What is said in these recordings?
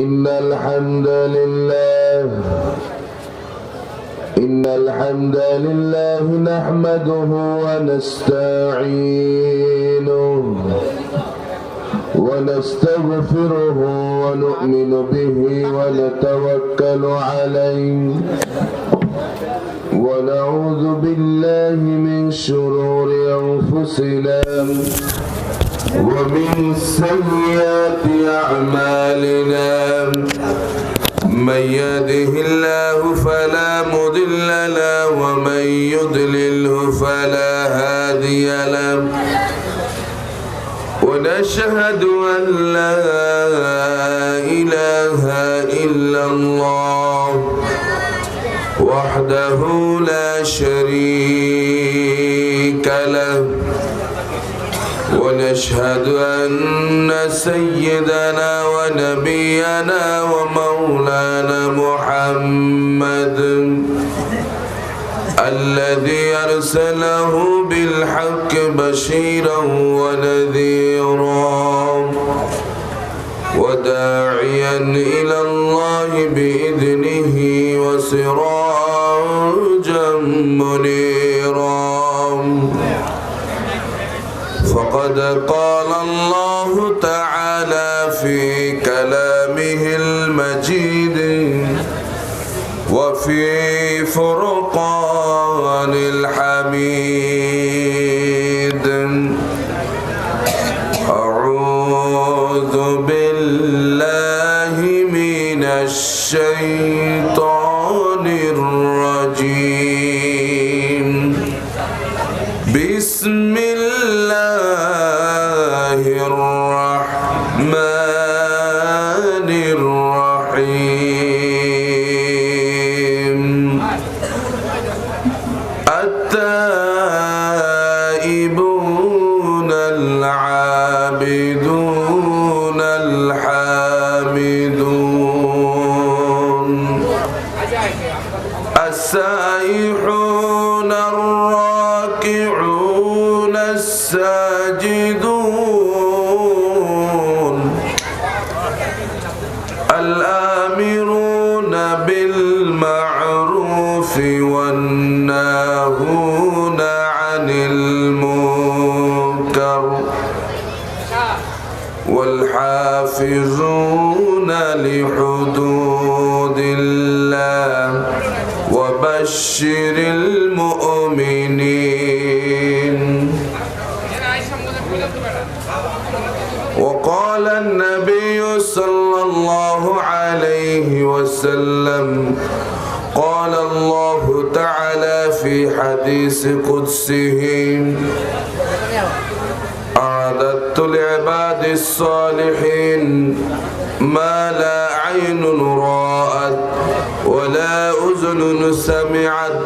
إن الحمد لله نحمده ونستعينه ونستغفره ونؤمن به ونتوكل عليه ونعوذ بالله من شرور أنفسنا ومن سيئات أعمالنا من يهده الله فلا مضل له ومن يضلله فلا هادي له ونشهد أن لا إله إلا الله وحده لا شريك له ونشهد أن سيدنا ونبينا ومولانا محمد الذي أرسله بالحق بشيرا ونذيرا وداعيا إلى الله بإذنه وسراجا منيرا فقد قال الله تعالى في كلامه المجيد وفي فرقان الحميد أعوذ بالله من الشيطان الرجيم بسم الله الرحمن الرحيم التائبون العابدون الحامدون السائحون الراكعون الساجدون الآمرون بالمعروف والناهون عن المنكر والحافظون لحدود الله وبشر المؤمنين. وقال النبي صلى الله عليه وسلم قال الله تعالى في حديث قدسه أعددت لعباد الصالحين ما لا عين رأت ولا أذن سمعت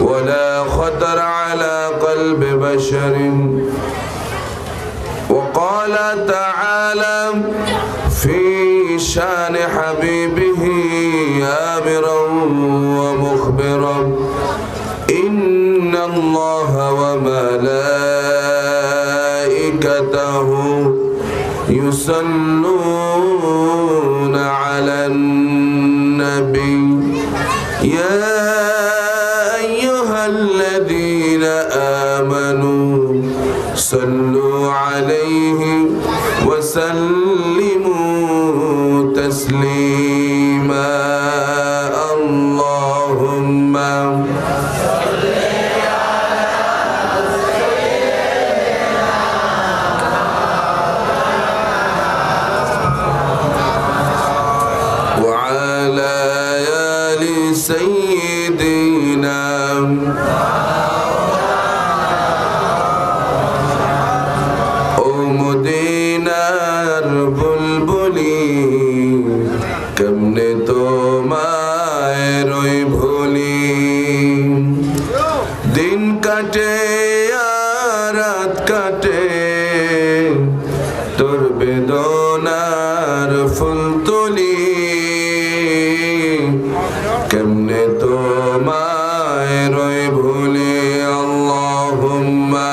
ولا خطر على قلب بشر. وقال تعالى في شان حبيبه آمرا ومخبرا إن الله وملائكته يصلون على النبي يا أيها الذين آمنوا صلوا عليه وسلموا تسليما. اللهم صل على سيدنا وعلى آل سيدنا কেমনে তোমায় রই ভুলি দিন কাটে আর রাত কাটে তোর বেদনার ফুল তুলি কেমনে তোমায় রই ভুলি। আল্লাহুম্মা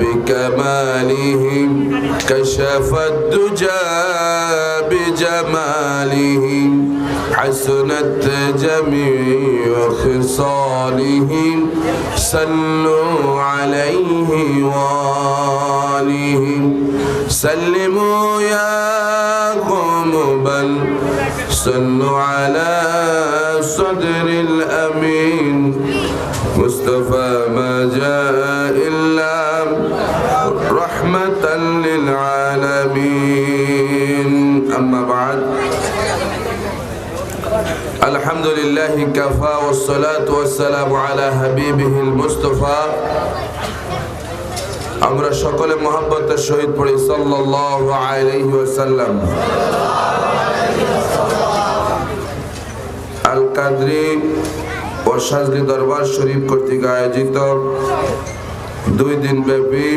بكماله كشف الدجى بجماله حسنت جميع خصاله صلوا عليه وآله سلموا يا قوم بل صلوا على صدر الأمين مصطفى ما جاء إلا رحمة للعالمين أما بعد الحمد لله كفى والصلاة والسلام على حبيبه المصطفى আমরা সকলে মহব্বতের সহিত পড়ি সাল্লাল্লাহু আলাইহি ওয়াসাল্লাম। আল কাদরি ও শাজলি দরবার শরীফ কর্তৃক আয়োজিত 2 দিন ব্যাপী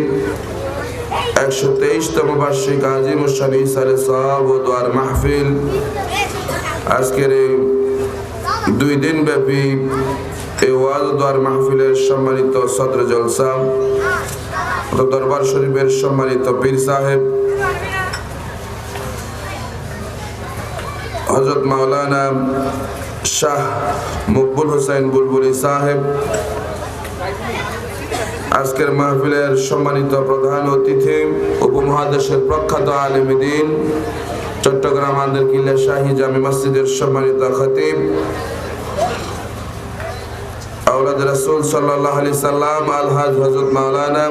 123তম বার্ষিক আজিম শান ইসালে সাহাব ও দোয়ার মাহফিল, আজকের এই 2 দিন ব্যাপী এই ওয়াজ ও দোয়ার মাহফিলের সম্মানিত সদর জলসা দরবার শরীফের সম্মানিত পীর সাহেব হযরত মাওলানা শাহ মকবুল হোসেন বুলবুলি সাহেব, আজকের মাহফিলের সম্মানিত প্রধান অতিথি উপমহাদেশের প্রখ্যাত আলেম দ্বীন চট্টগ্রাম আন্দের কিল্লা শাহী জামে মসজিদের সম্মানিত খতিব আওলাদ রাসূল সাল্লাল্লাহু আলাইহি সাল্লাম আলহাজ হযরত মাওলানা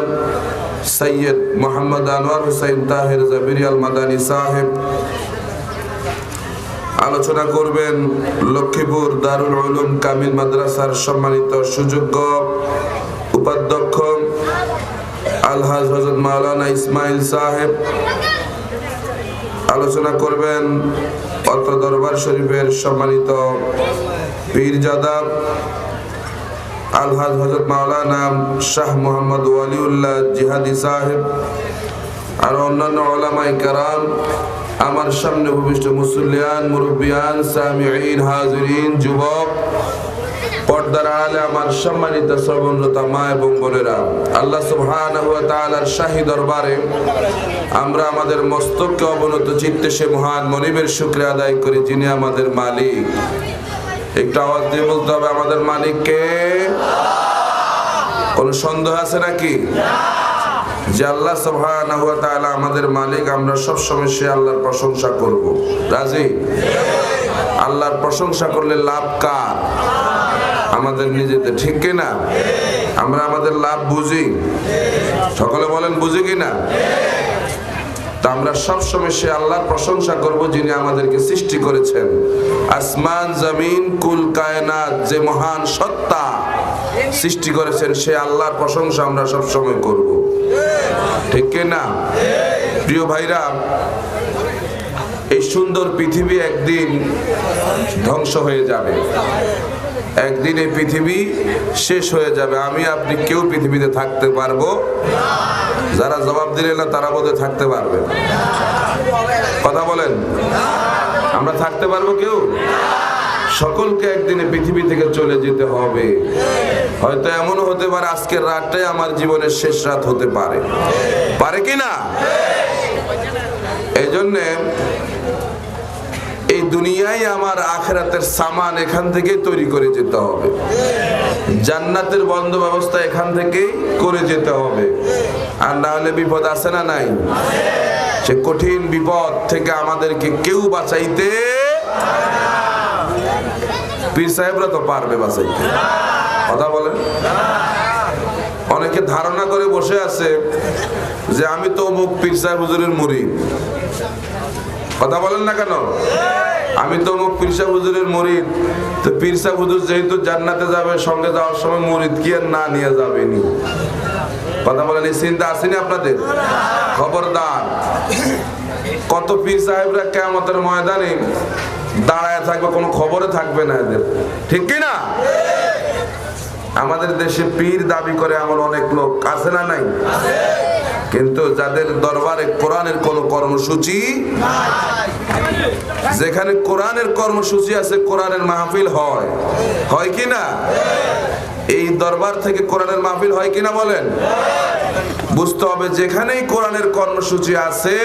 সৈয়দ মোহাম্মদ আনোয়ার হোসেন তাহের জাবিরি আল মাদানী সাহেব। আলোচনা করবেন লক্ষ্মীপুর দারুল উলুম কামিল মাদ্রাসার সম্মানিত সুযোগ্য উপাধ্যক্ষ আলহাজ হযরত মাওলানা ইসমাইল সাহেব। আলোচনা করবেন অত্র দরবার শরীফের সম্মানিত পীরজাদা আলহাজ হযরত মাওলানা শাহ মোহাম্মদ ওয়ালিউল্লাহ জিহাদি সাহেব, আর অন্যান্য উলামায়ে কেরাম, আমার সামনে উপবিষ্ট মুসল্লিয়ান, মুরব্বিয়ান, সামিঈন, হাজিরিন, যুবক, পর্দার আলে আমার সম্মানিত শ্রবণরত মা এবং বোনেরা, আল্লাহ সুবহানাহু ওয়া তাআলার শাহী দরবারে আমরা আমাদের মস্তককে অবনত চিত্তে সে মহান মনিবের শুকরিয়া আদায় করি যিনি আমাদের মালিক। একটু আওয়াজ দিয়ে বলতে হবে আমাদের মালিক কে? কোন সন্দেহ আছে নাকি যে আল্লাহ সুবহানাহু ওয়া তাআলা আমাদের মালিক? আমরা সব সময় সে আল্লাহর প্রশংসা করব। রাজি? আল্লাহর প্রশংসা করলে লাভ কার? আমাদের নিজেদের, ঠিক কি না? আমরা আমাদের লাভ বুঝি? সকলে বলেন বুঝি কিনা? তা আমরা সব সময় সে আল্লাহর প্রশংসা করব যিনি আমাদেরকে সৃষ্টি করেছেন। আসমান জমিন কুল কায়নাত যে মহান সত্তা সৃষ্টি করেছেন সে আল্লাহর প্রশংসা আমরা সব সময় করব, ঠিক কি না? প্রিয় ভাইরা, এই সুন্দর পৃথিবী একদিন ধ্বংস হয়ে যাবে, একদিন এই পৃথিবী শেষ হয়ে যাবে। আমি আপনি কেউ পৃথিবীতে থাকতে পারবো? যারা জবাব দিলেন না তারা বোধহয় থাকতে পারবে। কথা বলেন, আমরা থাকতে পারবো কেউ? সকলকে একদিনে পৃথিবী থেকে চলে যেতে হবে। হয়তো এমনও হতে পারে আজকের রাতটাই আমার জীবনের শেষ রাত হতে পারে, পারে কি না? এই জন্যে এই দুনিয়ায় আমার আখিরাতের সামান এখান থেকে তৈরি করে যেতে হবে, জান্নাতের বন্দোবস্ত এখান থেকে করে যেতে হবে। আর না হলে বিপদ আছে না নাই? সে কঠিন বিপদ থেকে আমাদেরকে কেউ বাঁচাইতে, পীর সাহেবরা তো পারবে বাঁচাইতে। কথা বলেন। অনেকে ধারণা করে বসে আছে যে আমি তো অমুক পীর সাহেব হুজুরের মুরিদ। কথা বলেন না কেন? আমি তো অমুক পীর সাহেব হুজুরের মুরিদ, তো পীর সাহেব হুজুর যেহেতু জান্নাতে যাবে সঙ্গে যাওয়ার সময় মুরিদ কি আর না নিয়ে যাবেনি? কথা বলেন, এই চিন্তা আসেনি আপনাদের? খবরদার, কত পীর সাহেবরা কিয়ামতের ময়দানে দাঁড়ায় থাকবে, কোনো খবরে থাকবে না এদের, ঠিক কি না? আমাদের দেশে পীর দাবি করে এমন অনেক লোক আছে না নাই? কিন্তু যাদের দরবারে কোরআনের কোনো কর্মসূচি নাই, যেখানে কোরআনের কর্মসূচি আছে, কোরআনের মাহফিল হয়, হয় কি না? এই দরবার থেকে কোরআনের মাহফিল হয় কিনা বলেন? বুঝতে হবে যেখানেই কোরআনের কর্মসূচি আছে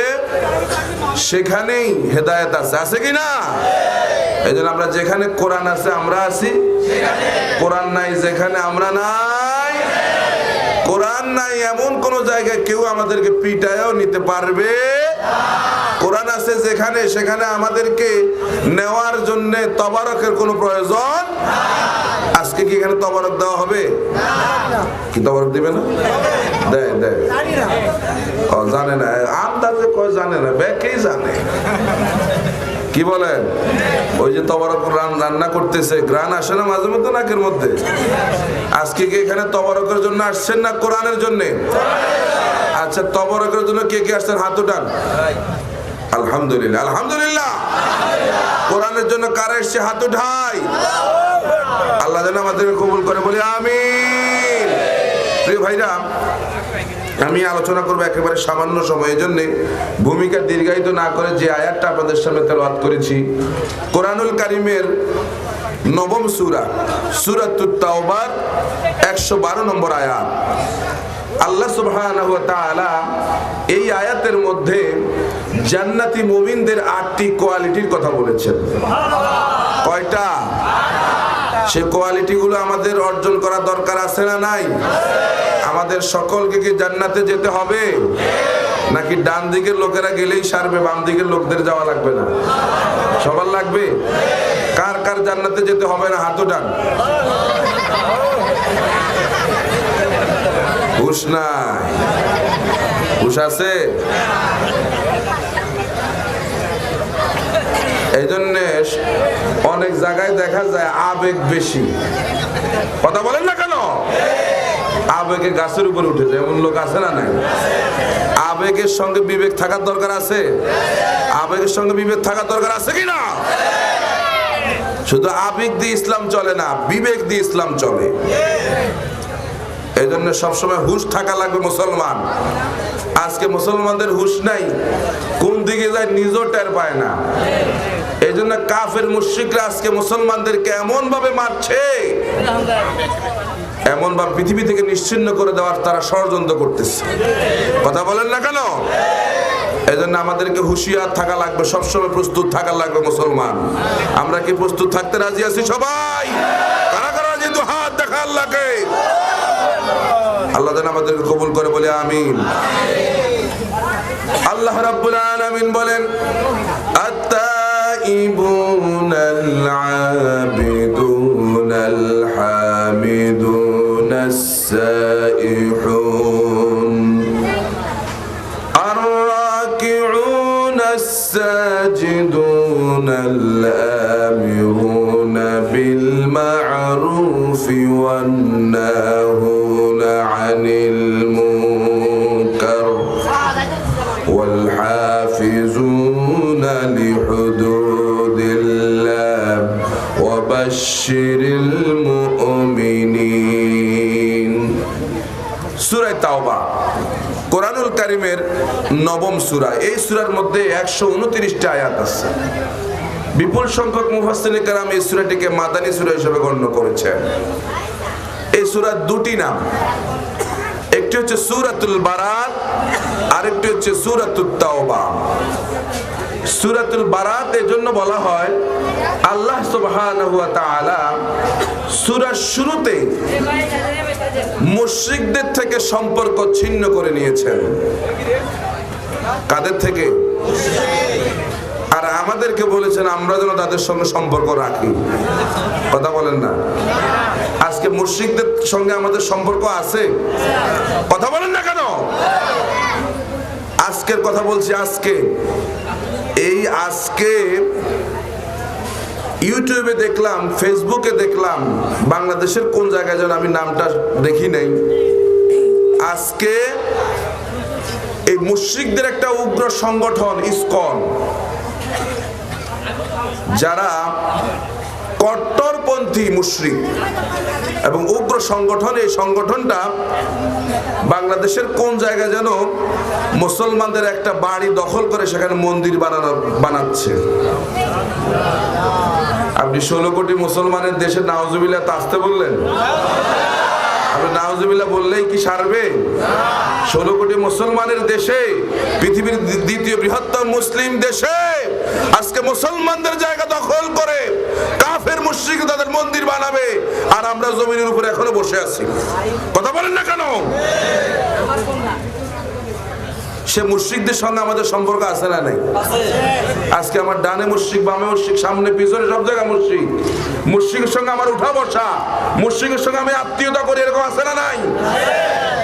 সেখানেই হেদায়েত আছে, আছে কি না? এই জন্য আমরা যেখানে কোরআন আছে আমরা আছি, কোরআন নাই যেখানে আমরা নাই। কোরআন নাই এমন কোন জায়গায় কেউ আমাদেরকে পিটায়ও নিতে পারবে। কোরআন আছে যেখানে সেখানে আমাদেরকে নেওয়ার জন্য তবারকের কোনো প্রয়োজন। আজকে কি এখানে তবারক দেওয়া হবে? কি তবারক দিবে না? দেয় দেয় জানে না, আন্দাজে কয় জানে না, ব্যাকেই জানে। কি বলেন? ওই যে তবারক রান্না করতেছে, গ্রান আসে না মাঝে মধ্যে নাকের মধ্যে? আজকে কি এখানে তবারকের জন্য আসছেন না কোরআনের জন্য? আচ্ছা, তবারকের জন্য কে কে আসছেন হাত উঠান। আলহামদুলিল্লাহ, আলহামদুলিল্লাহ। কোরআনের জন্য কারা এসছে হাত উঠাই। আল্লাহ যেন আমাদেরকে কবুল করে, বলি আমিন। প্রিয় ভাইরা, আমি আলোচনা করবো একেবারে সামান্য সময়, এই জন্য ভূমিকা দীর্ঘায়িত না করে যে আয়াতটা আপনাদের সামনে তেলাওয়াত করেছি, কোরআনুল কারীমের নবম সূরা সূরাতুত তাওবার 112 নম্বর আয়াত। আল্লাহ সুবহানাহু ওয়া তাআলা এই আয়াতের মধ্যে জান্নাতি মুমিনদের 8টি কোয়ালিটির কথা বলেছেন। কয়টা? সেই কোয়ালিটি গুলো আমাদের অর্জন করা দরকার আছে না নাই? আমাদের সকলকে কি জান্নাতে যেতে হবে, নাকি ডান দিকের লোকেরা গেলেই সারবে, বাম দিকের লোকদের যাওয়া লাগবে না? সবার লাগবে। কার কার জান্নাতে যেতে হবে না হাত উঠান। হুশ নাই? হুশ আছে? এই জন্য অনেক জায়গায় দেখা যায় আবেগ বেশি। কথা বলেন না কেন? আবেগে গাছের উপর উঠে যায়, এমন লোক আছে না নাই? আবেগের সঙ্গে বিবেক থাকার দরকার আছে। আবেগের সঙ্গে বিবেক থাকার দরকার আছে কি না? শুধু আবেগ দিয়ে ইসলাম চলে না, বিবেক দিয়ে ইসলাম চলে। এই জন্য সবসময় হুশ থাকা লাগবে মুসলমান। আজকে মুসলমানদের হুশ নাই, কোন দিকে যায় নিজেও টের পায় না। এই জন্য কাফের মুশরিকরা আজকে মুসলমানদেরকে এমন ভাবে মারছে, এমন ভাবে পৃথিবী থেকে নিশ্চিহ্ন করে দেওয়ার তারা ষড়যন্ত্র করতেছে। কথা বলেন না কেন? এই জন্য আমাদেরকে হুঁশিয়ার থাকা লাগবে, সবসময় প্রস্তুত থাকা লাগবে মুসলমান। আমরা কি প্রস্তুত থাকতে রাজি আছি সবাই? কারা কারা রাজি? তো হাত দেখা আল্লাহকে। আল্লাহ যেন আমাদেরকে কবুল করে, বলে আমিন। আল্লাহ রাব্বুল আলামিন বলেন, আত-তাইবুনাল আবিদুনাল হামিদুনাস সাইহুন আর-রাকিউনাস সাজিদুনাল আমিরুনা বিল মা'রুফি ওয়ান নাহুনা আনিল মুনকার ওয়াল হাফিজুনা লিহুদুদিল্লাহ ওয়া বাশশিরিল মুমিনিন। সূরা তাওবা কোরআনুল কারীমের নবম সূরা। এই সূরার মধ্যে 129টা আয়াত আছে। বিপুল সংখ্যক মুফাসসিরিনে কেরাম এই সূরাটিকে মাদানী সূরা হিসেবে গণ্য করেছেন। এই সূরার দুটি নাম, একটি হচ্ছে সূরাতুল বারাত, আরেকটি হচ্ছে সূরাতুত তাওবা। সূরাতুল বারাত এর জন্য বলা হয়, আল্লাহ সুবহানাহু ওয়া তাআলা সূরার শুরুতে মুশরিকদের থেকে সম্পর্ক ছিন্ন করে নিয়েছেন। কাদের থেকে? আর আমাদেরকে বলেছেন আমরা যেন তাদের সঙ্গে সম্পর্ক রাখি। কথা বলেন না? আজকে মুশরিকদের সঙ্গে আমাদের সম্পর্ক আছে? কথা বলেন না কেন? আজকের কথা বলছি। আজকে ইউটিউবে দেখলাম, ফেসবুকে দেখলাম, বাংলাদেশের কোন জায়গায় যেন আমি নামটা দেখি নাই, আজকে এই মুশরিকদের একটা উগ্র সংগঠন ইসকন, যারা কট্টরপন্থী মুশরিক এবং উগ্র সংগঠন, এই সংগঠনটা বাংলাদেশের কোন জায়গায় যেন মুসলমানদের একটা বাড়ি দখল করে সেখানে মন্দির বানাচ্ছে। আপনি 16 কোটি মুসলমানের দেশে নাউজুবিল্লাহ আসতে বললেন? আপনি নাউজুবিল্লাহ বললেই কি সারবে? 16 কোটি মুসলমানের দেশে, পৃথিবীর দ্বিতীয় বৃহত্তম মুসলিম দেশে আজকে মুসলমানদের জায়গা দখল করে কাফের মুশরিক তাদের মন্দির বানাবে, আর আমরা জমিনের উপরে এখনো বসে আছি। কথা বলেন না কেন? সে মুশরিকদের সঙ্গে আমাদের সম্পর্ক আছে না নাই? আজকে আমার ডানে মুশরিক, বামে মুশরিক, সামনে পিছনে সব জায়গায় মুশরিক। মুশরিকের সঙ্গে আমার উঠা বসা, মুশরিকের সঙ্গে আমি আত্মীয়তা করি, এরকম আছে না নাই?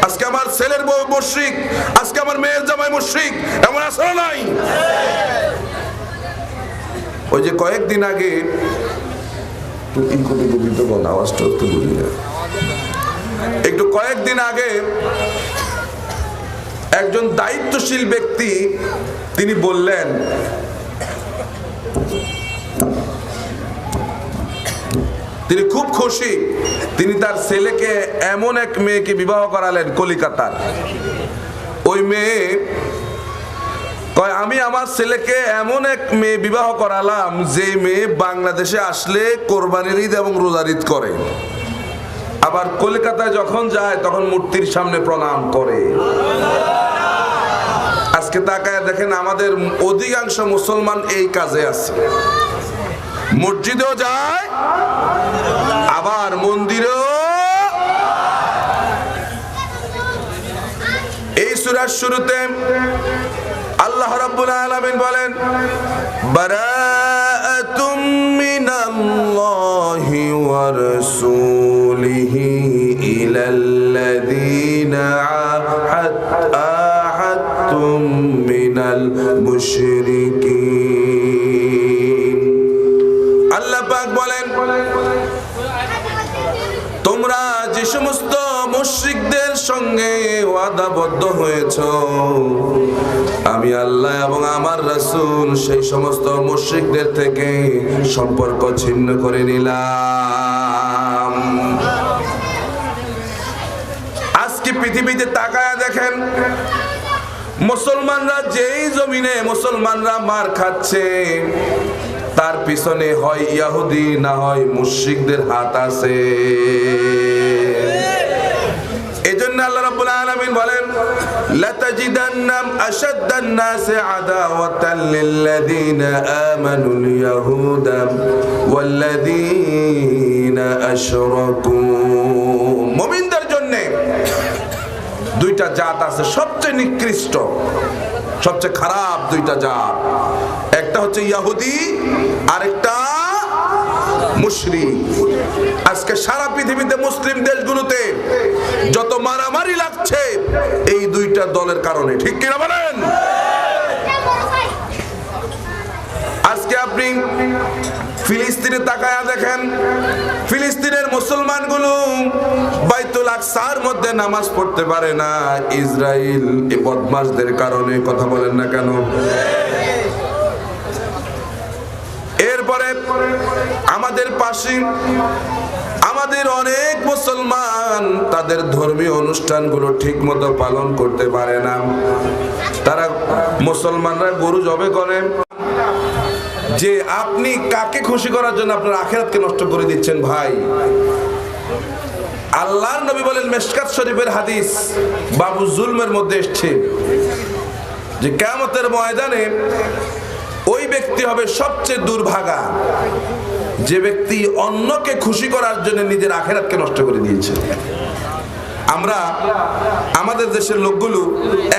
আজকে আমার ছেলের বউ মুশরিক, আজকে আমার মেয়ের জামাই মুশরিক, এমন আছে না নাই? ওই যে কয়েকদিন আগে একটু কয়েকদিন আগে একজন দায়িত্বশীল ব্যক্তি তিনি বললেন, তিনি খুব খুশি, তিনি তার ছেলেকে এমন এক মেয়েকে বিবাহ করালেন কলিকাতার। ওই মেয়ে কয়, আমি আমার ছেলেকে এমন এক মেয়ে বিবাহ করালাম যে মেয়ে বাংলাদেশে আসলে কোরবানির ঈদ এবং রোজার ঈদ করে, আবার কলকাতায় যখন যায় তখন মূর্তির সামনে প্রণাম করে। আজকে তাকায় দেখেন আমাদের অধিকাংশ মুসলমান এই কাজে আছে, মসজিদেও যায় আবার মন্দিরেও। এই সূরার শুরুতে আল্লাহ রাব্বুল আলামিন বলেন, বারাআতুম মিনাল্লাহি ওয়া রাসূলিহি ইলাল্লাযীনা আহাদতুম মিনাল মুশরিকিন। আল্লাহ পাক বলেন, তোমরা যে সমস্ত মুশরিকদের সঙ্গে ওয়াদাবদ্ধ হয়েছো, আমি আল্লাহ এবং আমার রাসূল সেই সমস্ত মুশরিকদের থেকে সম্পর্ক ছিন্ন করে নিলাম। আজকে পৃথিবীতে তাকায়া দেখেন, মুসলমানরা যেই জমিনে মুসলমানরা মার খাচ্ছে, তার পিছনে হয় ইহুদি না হয় মুশরিকদের হাত আছে। এজন্য আল্লাহ রাব্বুল আলামিন বলেন, লাতাজিদান্না আশাদ্দান নাসি আদাওয়াতান লিল্লাযীনা আমানুল ইয়াহুদা ওয়াল্লাযীনা আশরাকু। মুমিনদের জন্য দুইটা জাত আছে, সবচেয়ে নিকৃষ্ট, সবচেয়ে খারাপ দুইটা জাত। একটা হচ্ছে ইহুদি, আরেকটা মুশরিক। আজকে সারা পৃথিবীতে মুসলিম দেশগুলোতে যত মারামারি লাগছে এই দুইটা দলের কারণে, ঠিক কিনা বলেন? আজকে আপনি ফিলিস্তিনে তাকায়া দেখেন, ফিলিস্তিনের মুসলমানগুলো বাইতুল আকসার মধ্যে নামাজ পড়তে পারে না, ইসরায়েল এই বদমাশদের কারণে। কথা বলেন না কেন? এরপরে আমাদের পাশে আমাদের অনেক মুসলমান তাদের ধর্মীয় অনুষ্ঠানগুলো ঠিক মতো পালন করতে পারে না। তারা মুসলমানরা গরু জবে করে। যে আপনি কাকে খুশি করার জন্য আপনার আখিরাতকে নষ্ট করে দিচ্ছেন ভাই? আল্লাহর নবী বলেন, মিশকাত শরীফের হাদিস বাবু জুলমের মধ্যে এসেছে যে কিয়ামতের ময়দানে ওই ব্যক্তি হবে সবচেয়ে দুর্ভাগা যে ব্যক্তি অন্যকে খুশি করার জন্য নিজের আখিরাতকে নষ্ট করে দিয়েছে। আমরা আমাদের দেশের লোকগুলো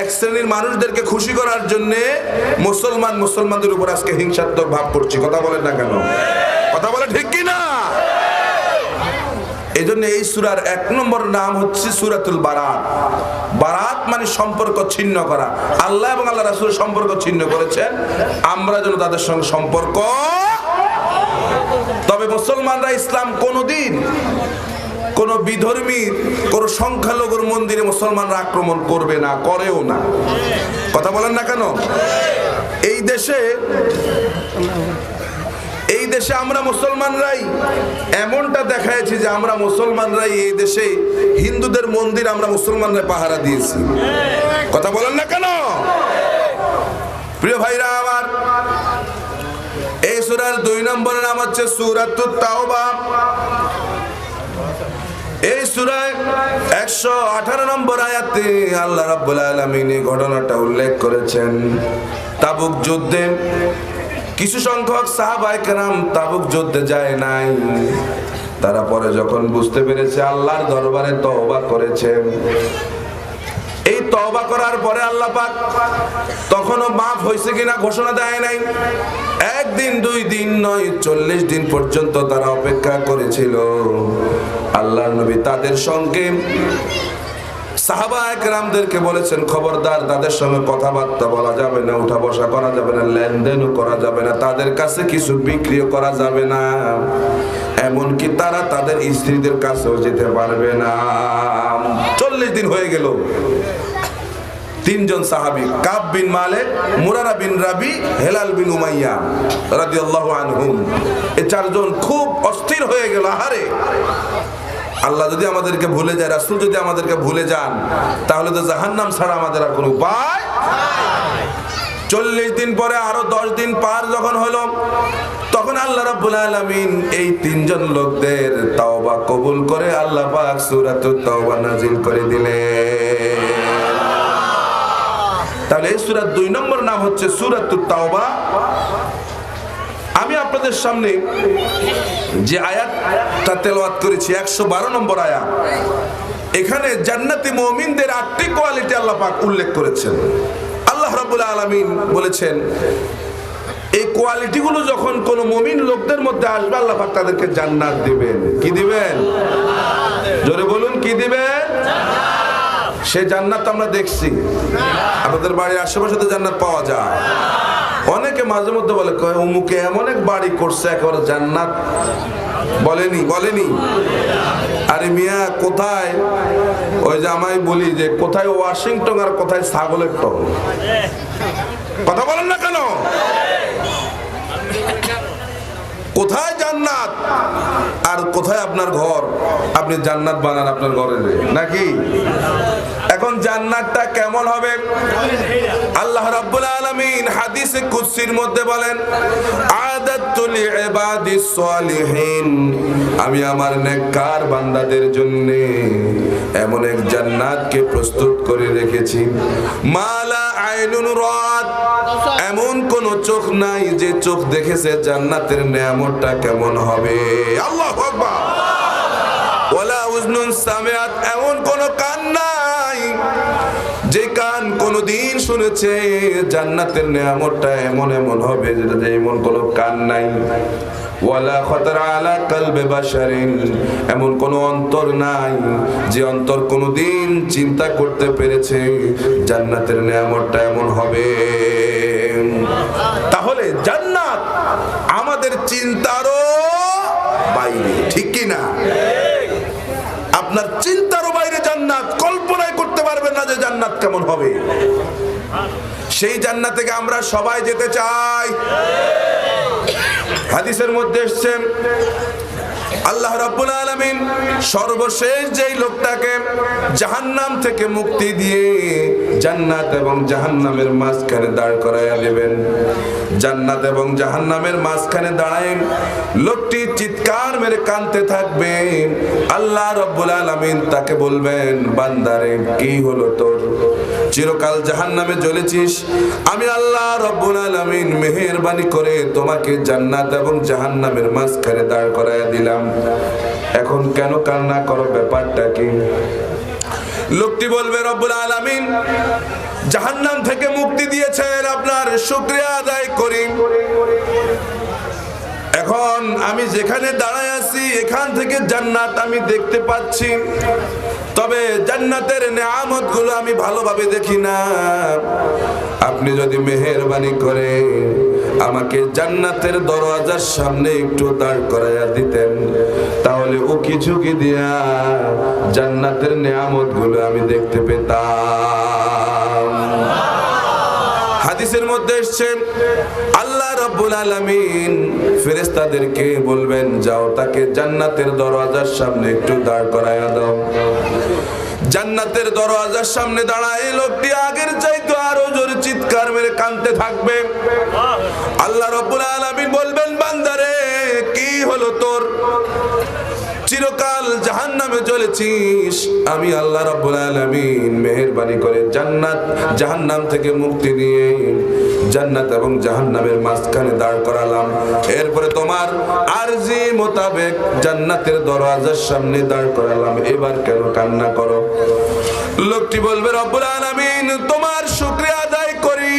এক শ্রেণীর মানুষদেরকে খুশি করার জন্য মুসলমানদের উপর আজকে হিংসাত্মক ভাব করছি। কথা বলেন না কেন? কথা বলে ঠিক কি না? এই জন্য এই সূরার 1 নম্বর নাম হচ্ছে সূরাতুল বারাত। বারাত মানে সম্পর্ক ছিন্ন করা। আল্লাহ এবং আল্লাহ রাসূল সম্পর্ক ছিন্ন করেছেন, আমরা যেন তাদের সঙ্গে সম্পর্ক। তবে মুসলমানরা ইসলাম কোনোদিন কোন বিধর্মী কোন সংখ্যালঘুর মন্দিরে মুসলমানরা আক্রমণ করবে না, করেও না। কথা বলেন না কেন? এই দেশে আমরা মুসলমানরাই এমনটা দেখাইছি যে আমরা মুসলমানরাই এই দেশে হিন্দুদের মন্দির আমরা মুসলমানরা পাহারা দিয়েছি। কথা বলেন না কেন? প্রিয় ভাইরা আমার, এই সূরার 2 নম্বরের নাম হচ্ছে সূরাতুত তাওবা। এই সূরায় 118 নম্বর আয়াতে আল্লাহ রাব্বুল আলামিন এই ঘটনাটা উল্লেখ করেছেন। তাবুক যুদ্ধে কিছু সংখ্যক সাহাবায়ে কেরাম তাবুক যুদ্ধে যায় নাই। তারা পরে যখন বুঝতে পেরেছে আল্লাহর দরবারে তওবা করেছে, এই তওবা করার পরে আল্লাহ পাক তখনও মাফ হয়েছে কিনা ঘোষণা দেয় নাই। একদিন, 2 দিন নয়, 40 দিন পর্যন্ত তারা অপেক্ষা করেছিল। আল্লাহর নবী তাদের সঙ্গে সাহাবায়ে কেরামদেরকে বলেছেন, খবরদার তাদের সঙ্গে কথাবার্তা বলা যাবে না, উঠা বসা করা যাবে না, লেনদেনও করা যাবে না, তাদের কাছে কিছু বিক্রিও করা যাবে না, এমনকি তারা তাদের স্ত্রীদের কাছেও যেতে পারবে না। 40 দিন হয়ে গেল। 3 জন সাহাবী, কাব বিন মালিক, মুরারা বিন রাবি, হেলাল বিন উমাইয়া রাদিয়াল্লাহু আনহুম, এই 4 জন খুব অস্থির হয়ে গেল। আহারে, আল্লাহ যদি আমাদেরকে ভুলে যায়, রাসূল যদি আমাদেরকে ভুলে যান, তাহলে তো জাহান্নাম ছাড়া আমাদের আর কোনো উপায় নাই। 40 দিন পরে আরো 10 দিন পার যখন হলো, তখন আল্লাহ রাব্বুল আলামিন এই 3 জন লোকদের তাওবা কবুল করে আল্লাহ পাক সূরাতুত তাওবা নাযিল করে দিলেন। তাহলে এই সূরার 2 নম্বর নাম হচ্ছে সূরাতুত তাওবা। আমি আপনাদের সামনে যে আয়াতটা তেলাওয়াত করেছি 112 নম্বর আয়াত, এখানে জান্নাতি মুমিনদের 8টি কোয়ালিটি আল্লাহ পাক উল্লেখ করেছেন। আল্লাহ রাব্বুল আলামিন বলেছেন এই কোয়ালিটিগুলো যখন কোন মুমিন লোকদের মধ্যে আসবে, আল্লাহ পাক তাদেরকে জান্নাত দিবেন। কি দিবেন? জোরে বলুন, কি দিবেন? সে জান্নাত আমরা দেখছি, আমাদের বাড়ির আশেপাশে তো জান্নাত পাওয়া যায়। অনেকে মাঝে মধ্যে বলে, অমুকে এমন এক বাড়ি করছে একেবারে জান্নাত। বলেনি? আরে মিয়া, কোথায়? ওই যে আমায় বলি যে কোথায় ওয়াশিংটন আর কোথায় ছাগলের টন। কথা বলেন না কেন? কোথায় জান্নাত আর কোথায় আপনার ঘর? আপনি জান্নাত বানান আপনার ঘরে নাকি? এখন জান্নাতটা কেমন হবে? আল্লাহ রাব্বুল আলামিন হাদিসে কুদসির মধ্যে বলেন, আদাতু লিইবাদিস সালিহিন, আমি আমার নেককার বান্দাদের জন্য এমন এক জান্নাতকে প্রস্তুত করে রেখেছি, মালা আইনুন রাত, এমন কোন চোখ নাই যে চোখ দেখেছে জান্নাতের নেয়ামতটা কেমন হবে। আল্লাহু আকবার। ওয়ালা উযনুন সামিআত, এমন কোন কান নাই যে কান কোনদিন শুনেছে জান্নাতের নেয়ামতটা এমন এমন হবে, যেটা এমন কোন কান নাই। ওয়ালা খাতারা আলা কলবে বাশারিন, এমন কোন অন্তর নাই যে অন্তর কোনদিন চিন্তা করতে পেরেছে জান্নাতের নেয়ামতটা এমন হবে। তাহলে জান্নাত আমাদের চিন্তারও বাইরে, ঠিক কি না? আপনার চিন্তারও বাইরে জান্নাত, কল্পনাই করতে পারবেন না যে জান্নাত কেমন হবে। সেই জান্নাত থেকে আমরা সবাই যেতে চাই। হাদিসের মধ্যে এসেছে আল্লাহ রাব্বুল আলামিন সর্বশেষ যেই লোকটাকে জাহান্নাম থেকে মুক্তি দিয়ে জান্নাত এবং জাহান্নামের মাঝখানে দাঁড় করাইয়া দেবেন। জান্নাত এবং জাহান্নামের মাঝখানে দাঁড়ায় লোকটি চিৎকার মেরে কাঁদতে থাকবে। আল্লাহ রাব্বুল আলামিন তাকে বলবেন, বান্দারে কি হলো তোর? চিরকাল জাহান্নামে জ্বলেছিস, আমি আল্লাহ রাব্বুল আলামিন মেহেরবানি করে তোমাকে জান্নাত এবং জাহান্নামের মাঝখানে দাঁড় করাইয়া দিলাম, এখন কেন কান্না করো? ব্যাপারটা কি? লোকটি বলবে, রব্বুল আলামিন জাহান্নাম থেকে মুক্তি দিয়েছেন, আপনার শুকরিয়া আদায় করি। এখন আমি যেখানে দাঁড়ায় আছি এখান থেকে জান্নাত আমি দেখতে পাচ্ছি, তবে জান্নাতের নেয়ামতগুলো আমি ভালোভাবে দেখি না। আপনি যদি মেহেরবানি করে আমাকে জান্নাতের দরওয়াজার সামনে একটু দাঁড় করাইয়া দিতেন, তাহলে উকি ঝুঁকি দিয়া জান্নাতের নেয়ামতগুলো আমি দেখতে পেতাম। হাদিসের মধ্যে এসেছে আল্লাহ রাব্বুল আলামিন ফেরেশতাদেরকে বলবেন, যাও তাকে জান্নাতের দরওয়াজার সামনে একটু দাঁড় করাইয়া দাও। জান্নাতের দরওয়াজার সামনে দাঁড়ায় লোকটি আগের চাইতে আরো জোরে চিৎকার মেরে কাঁদতে থাকবে। আল্লাহ রাব্বুল আলামিন বলবেন, বান্দারে কি হলো তোর? চিরকাল জাহান্নামে চলেছিস, আমি আল্লাহ রাব্বুল আলামিন মেহেরবানি করে জান্নাত জাহান্নাম থেকে মুক্তি দিয়ে জান্নাত এবং জাহান্নামের মাঝখানে দাঁড় করালাম। এরপরে তোমার আরজি মোতাবেক জান্নাতের দরওয়াজার সামনে দাঁড় করালাম, এবার কেন কান্না করো? লোকটি বলবে, রব্বুল আলামিন তোমার শুকরিয়া আদায় করি,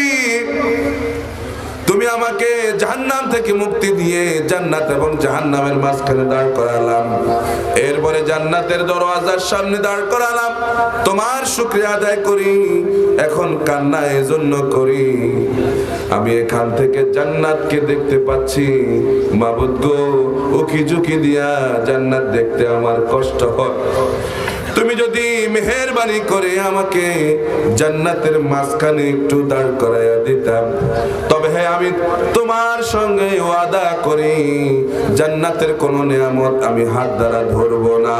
তুমি আমাকে জাহান্নাম থেকে মুক্তি দিয়ে জান্নাত এবং জাহান্নামের মাঝখানে দাঁড় করালাম, এরপরে জান্নাতের দরওয়াজার সামনে দাঁড় করালাম, তোমার শুকরিয়া আদায় করি। এখন কান্না এজন্য করি, আমি এখান থেকে জান্নাতকে দেখতে পাচ্ছি, মাবুদ গো উকি ঝুঁকি দিয়া জান্নাত দেখতে আমার কষ্ট হয়, তুমি যদি মেহেরবানি করে আমাকে জান্নাতের মাঝখানে একটু দাঁড় করাইয়া দিতাম, তবে হ্যাঁ আমি তোমার সঙ্গে ওয়াদা করি জান্নাতের কোন নিয়ামত আমি হাত দ্বারা ধরবো না।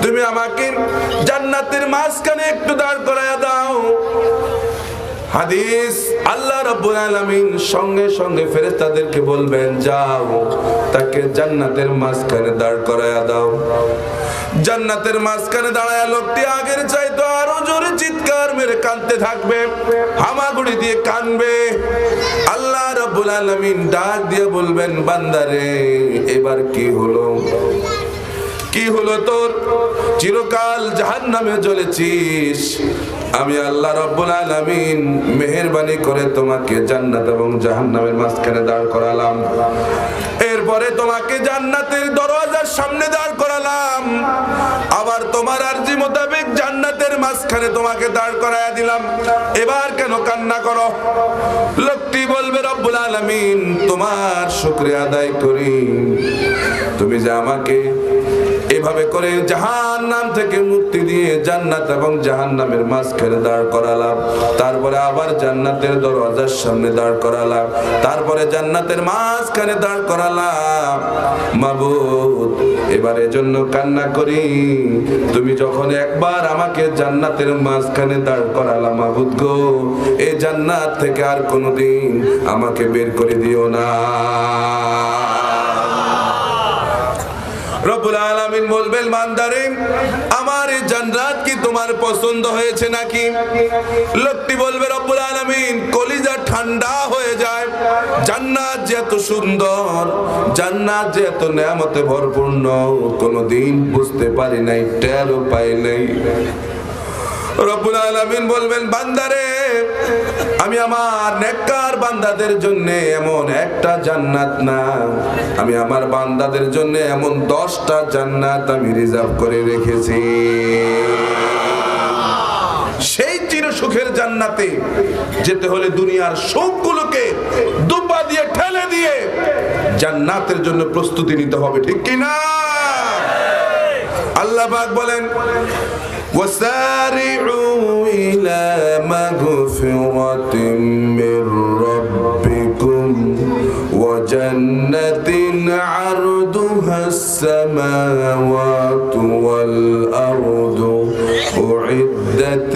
তুমি আমাকে জান্নাতের মাঝখানে একটু দাঁড় করাইয়া দাও। হাদিস, আল্লাহ রাব্বুল আলামিন সঙ্গে সঙ্গে ফেরেশতাদেরকে বলবেন, যাও তাকে জান্নাতের মাঝখানে দাঁড় করাইয়া দাও। জান্নাতের মাঝখানে দাঁড়ায়া লোকটি আগের চাইতো আরো জোরে চিৎকার মেরে কাঁদতে থাকবে, হামাগুড়ি দিয়ে কাঁদবে। আল্লাহ রাব্বুল আলামিন ডাক দিয়ে বলবেন, বান্দারে এবার কি হলো? কি হলো তোর? চিরকাল জাহান্নামে জ্বলেছিস, আমি আল্লাহ রাব্বুল আলামিন মেহেরবানি করে তোমাকে জান্নাত এবং জাহান্নামের মাঝখানে দাঁড় করালাম, এরপরে তোমাকে জান্নাতের দরওয়াজার সামনে দাঁড় করালাম, আবার তোমার আরজি মোতাবেক জান্নাতের মাঝখানে তোমাকে দাঁড় করায়া দিলাম, এবার কেন কান্না করো? লোকটি বলবে, রব্বুল আলামিন তোমার শুকরিয়া আদায় করি, তুমি যে আমাকে এভাবে করে জাহান্নাম থেকে মুক্তি দিয়ে জান্নাত এবং জাহান্নামের মাঝখানে দাঁড় করালাম, তারপরে আবার জান্নাতের দরওয়াজার সামনে দাঁড় করালাম, তারপরে জান্নাতের মাঝখানে দাঁড় করালাম। মাবুদ এবার এজন্য কান্না করি, তুমি যখন একবার আমাকে জান্নাতের মাঝখানে দাঁড় করালাম, মাবুদ গো এই জান্নাত থেকে আর কোনোদিন আমাকে বের করে দিও না। রব্বুল আলামিন বলবেন, বান্দারে আমার এই জান্নাত কি তোমার পছন্দ হয়েছে নাকি? লোকটি বলবে, রব্বুল আলামিন কলিজা ঠান্ডা হয়ে যায়, জান্নাত যে এত সুন্দর, জান্নাত যে এত নিয়ামতে ভরপূর্ণ কোনোদিন বুঝতে পারি নাই, টেরও পাই নাই। রব্বুল আলামিন বলবেন, বান্দারে আমি আমার নেককার বান্দাদের জন্য এমন একটা জান্নাত না, আমি আমার বান্দাদের জন্য এমন 10টা জান্নাত আমি রিজার্ভ করে রেখেছি। সেই চির সুখের জান্নাতে যেতে হলে দুনিয়ার সুখগুলোকে দুপা দিয়ে ঠেলে দিয়ে জান্নাতের জন্য প্রস্তুতি নিতে হবে, ঠিক কি না? আল্লাহ পাক বলেন, وسارعوا إلى مغفرة من ربكم وجنة عرضها السماوات والأرض أعدت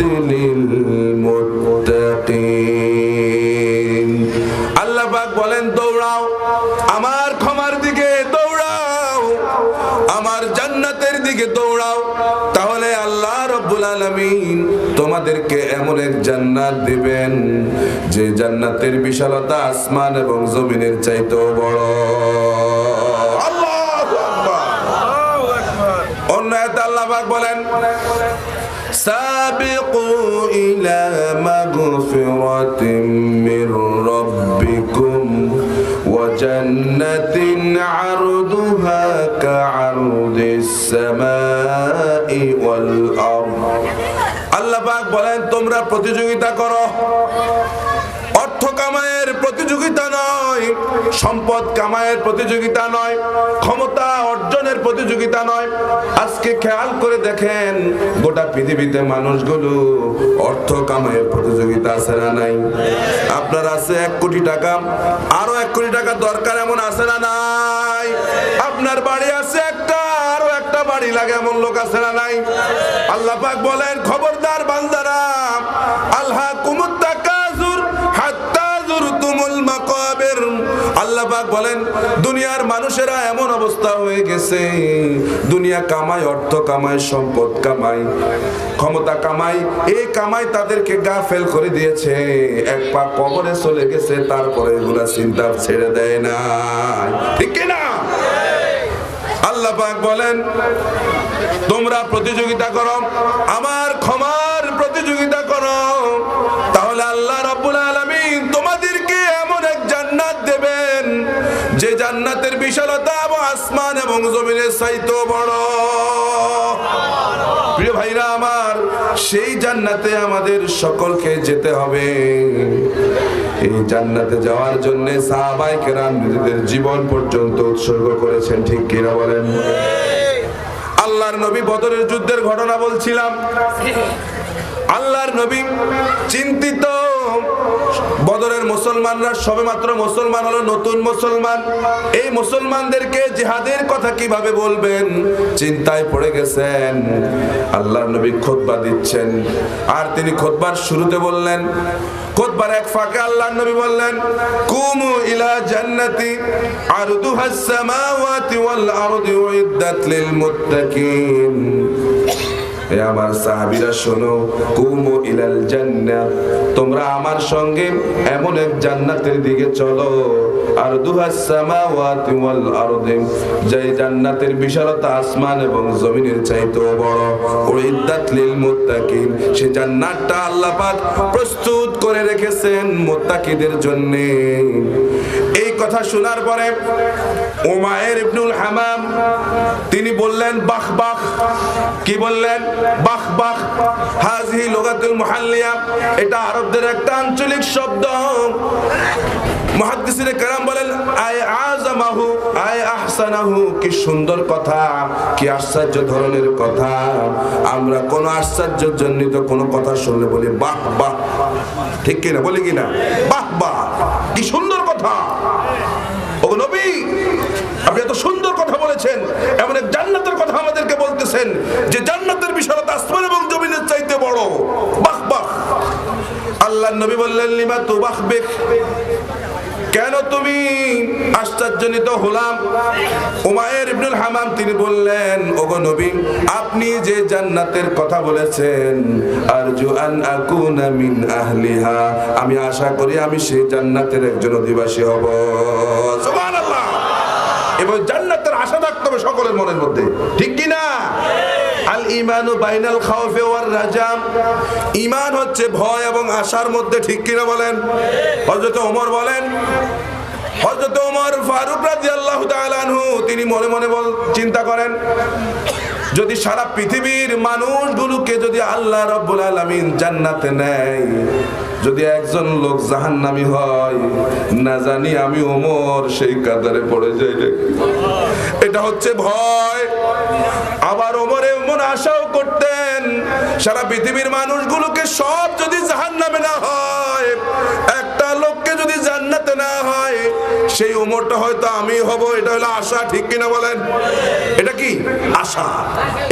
للمتقين। আল্লাহ পাক বলেন, দৌড়াও আমার ক্ষমার দিকে, দৌড়াও আমার জান্নাতের দিকে দৌড়াও, তাহলে আল্লাহ রাব্বুল আলামিন তোমাদেরকে এমন এক জান্নাত দিবেন যে জান্নাতের বিশালতা আসমান এবং জমিনের চাইতেও বড়। আল্লাহু আকবার। অন্য আয়াতে আল্লাহ পাক বলেন, সাবিকু ইলা মাগফিরাতিম মির রাব্বিকুম ওয়া জান্নাতিন আরদুহা কাআরদিস সামাই ওয়াল আরদ। আল্লাহ পাক বলেন, তোমরা প্রতিযোগিতা করো, অর্থ কামায়ের প্রতিযোগিতা নয়, সম্পদ কামায়ের প্রতিযোগিতা নয়, ক্ষমতা অর্জনের প্রতিযোগিতা নয়। আজকে খেয়াল করে দেখেন গোটা পৃথিবীতে মানুষগুলো অর্থ কামায়ের প্রতিযোগিতা আছে না নাই? আপনার আছে 1 কোটি টাকা, আরো 1 কোটি টাকা দরকার এমন আছে না নাই? আপনার বাড়ি আছে একটা, আরো একটা বাড়ি লাগে এমন লোক আছে না নাই? আল্লাহ পাক বলেন, খবরদার বান্দারা, আল্লাহ কুমুত তাকাসুর হাত্তা যুরতুমুল মাকাবির। আল্লাহ পাক বলেন দুনিয়ার মানুষেরা এমন অবস্থা হয়ে গেছে, দুনিয়া কামায়, অর্থ কামায়, সম্পদ কামায়, ক্ষমতা কামায়, এই কামাই তাদেরকে গাফেল করে দিয়েছে। এক পা কবরে চলে গেছে, তারপরে এগুলা চিন্তা ছেড়ে দেয় না, ঠিক কি না? আল্লাহ পাক বলেন তোমরা প্রতিযোগিতা করো, আমার ক্ষমার প্রতিযোগিতা করো, তাহলে আল্লাহ রাব্বুল আলামিন তোমাদেরকে এমন এক জান্নাত দেবেন যে জান্নাতের বিশালতা আসমান এবং জমিনের চাইতেও বড়। প্রিয় ভাইরা আমার, সেই জান্নাতে আমাদের সকলকে যেতে হবে। এই জান্নাতে যাওয়ার জন্য সাহাবায়ে কেরাম নিজেদের জীবন পর্যন্ত উৎসর্গ করেছেন, ঠিক কিনা বলেন? আল্লাহর নবী বদরের যুদ্ধের ঘটনা বলছিলাম। আল্লাহর নবী চিন্তিত, বদরের মুসলমানরা সবেমাত্র মুসলমান হলো, নতুন মুসলমান, এই মুসলমানদেরকে জিহাদের কথা কিভাবে বলবেন চিন্তায় পড়ে গেছেন। আল্লাহর নবী খুতবা দিচ্ছেন, আর তিনি খুতবার শুরুতে বললেন, খুতবার এক ফাঁকে আল্লাহর নবী বললেন কুমু ইলা জান্নাতি আরদুহাস সামাওয়াতি ওয়াল আরদু উইদ্দাত লিল মুত্তাকিন। এ আমার সাহাবীরা শোনো, কুমু ইলাল জান্নাহ, তোমরা আমার সঙ্গে এমন এক জান্নাতের দিকে চলো, আরদুহাস সামাওয়াতি ওয়াল আরদু, যে জান্নাতের বিশালতা আসমান এবং জমিনের চাইতেও বড়, উইদ্দাত লিল মুত্তাকিন, সে জান্নাতটা আল্লাহ পাক প্রস্তুত করে রেখেছেন মুত্তাকিদের জন্য। এই কথা শোনার পরে উমাইর ইবনুল হামাম তিনি বললেন বাহ বাহ। কি বললেন? বাহ বাহ। হাযিহি লুগাতুল মুহাল্লিয়া, এটা আরবদের একটা আঞ্চলিক শব্দ। মুহাদ্দিসিনে কেরাম বলেন আয় আযামাহু আয় আহসানাহু, কি সুন্দর কথা, কি আশ্চর্য ধরনের কথা। আমরা কোন আশ্চর্যজনিত কোন কথা শুনলে বলি বাহ বাহ, ঠিক কিনা? বলি কিনা? বাহ বাহ, কি সুন্দর কথা। ও নবী, আপনি এত সুন্দর কথা বলেছেন, এমন এক জান্নাতের কথা আমাদেরকে বলতেছেন যে জান্নাতের বিশালতা আসমান এবং জমিনের চাইতে বড়, বাহ বাহ। আল্লাহর নবী বললেন লিমা তুবাহবিক, কেন তুমি আশ্চর্যজনিত হলাম? উমাইর ইবনুল হামাম তিনি বললেন, ওগো নবী, আপনি যে জান্নাতের কথা বলেছেন, আরজু আন আকুনা মিন আহলিহা, আমি আশা করি আমি সেই জান্নাতের একজন অধিবাসী হব। সুবহানাল্লাহ। এবং জান্নাতের আশা থাকতে হবে সকলের মনের মধ্যে, ঠিক কি না? আল ঈমানু বাইনাল খাউফি ওয়ার রাজাম, ঈমান হচ্ছে ভয় এবং আশার মধ্যে, ঠিক কি না বলেন? হযরত ওমর বলেন, হযরত ওমর ফারুক রাদিয়াল্লাহু তাআলা আনহু তিনি মনে মনে চিন্তা করেন, যদি সারা পৃথিবীর মানুষগুলোকে যদি আল্লাহ রাব্বুল আলামিন জান্নাতে নেয়, যদি একজন লোক জাহান্নামী হয়, না জানি আমি ওমর সেই কাতারে পড়ে যাই নাকি। এটা হচ্ছে ভয়। আবার ওমর এমন আশাও করতেন, সারা পৃথিবীর মানুষগুলোকে সব যদি জাহান্নামে না হয়, একটা লোককে যদি জান্নাতে না হয়, সেই ওমরটা হয়তো আমি হব। এটা হলো আশা, ঠিক কিনা বলেন? এটা কি? আশা।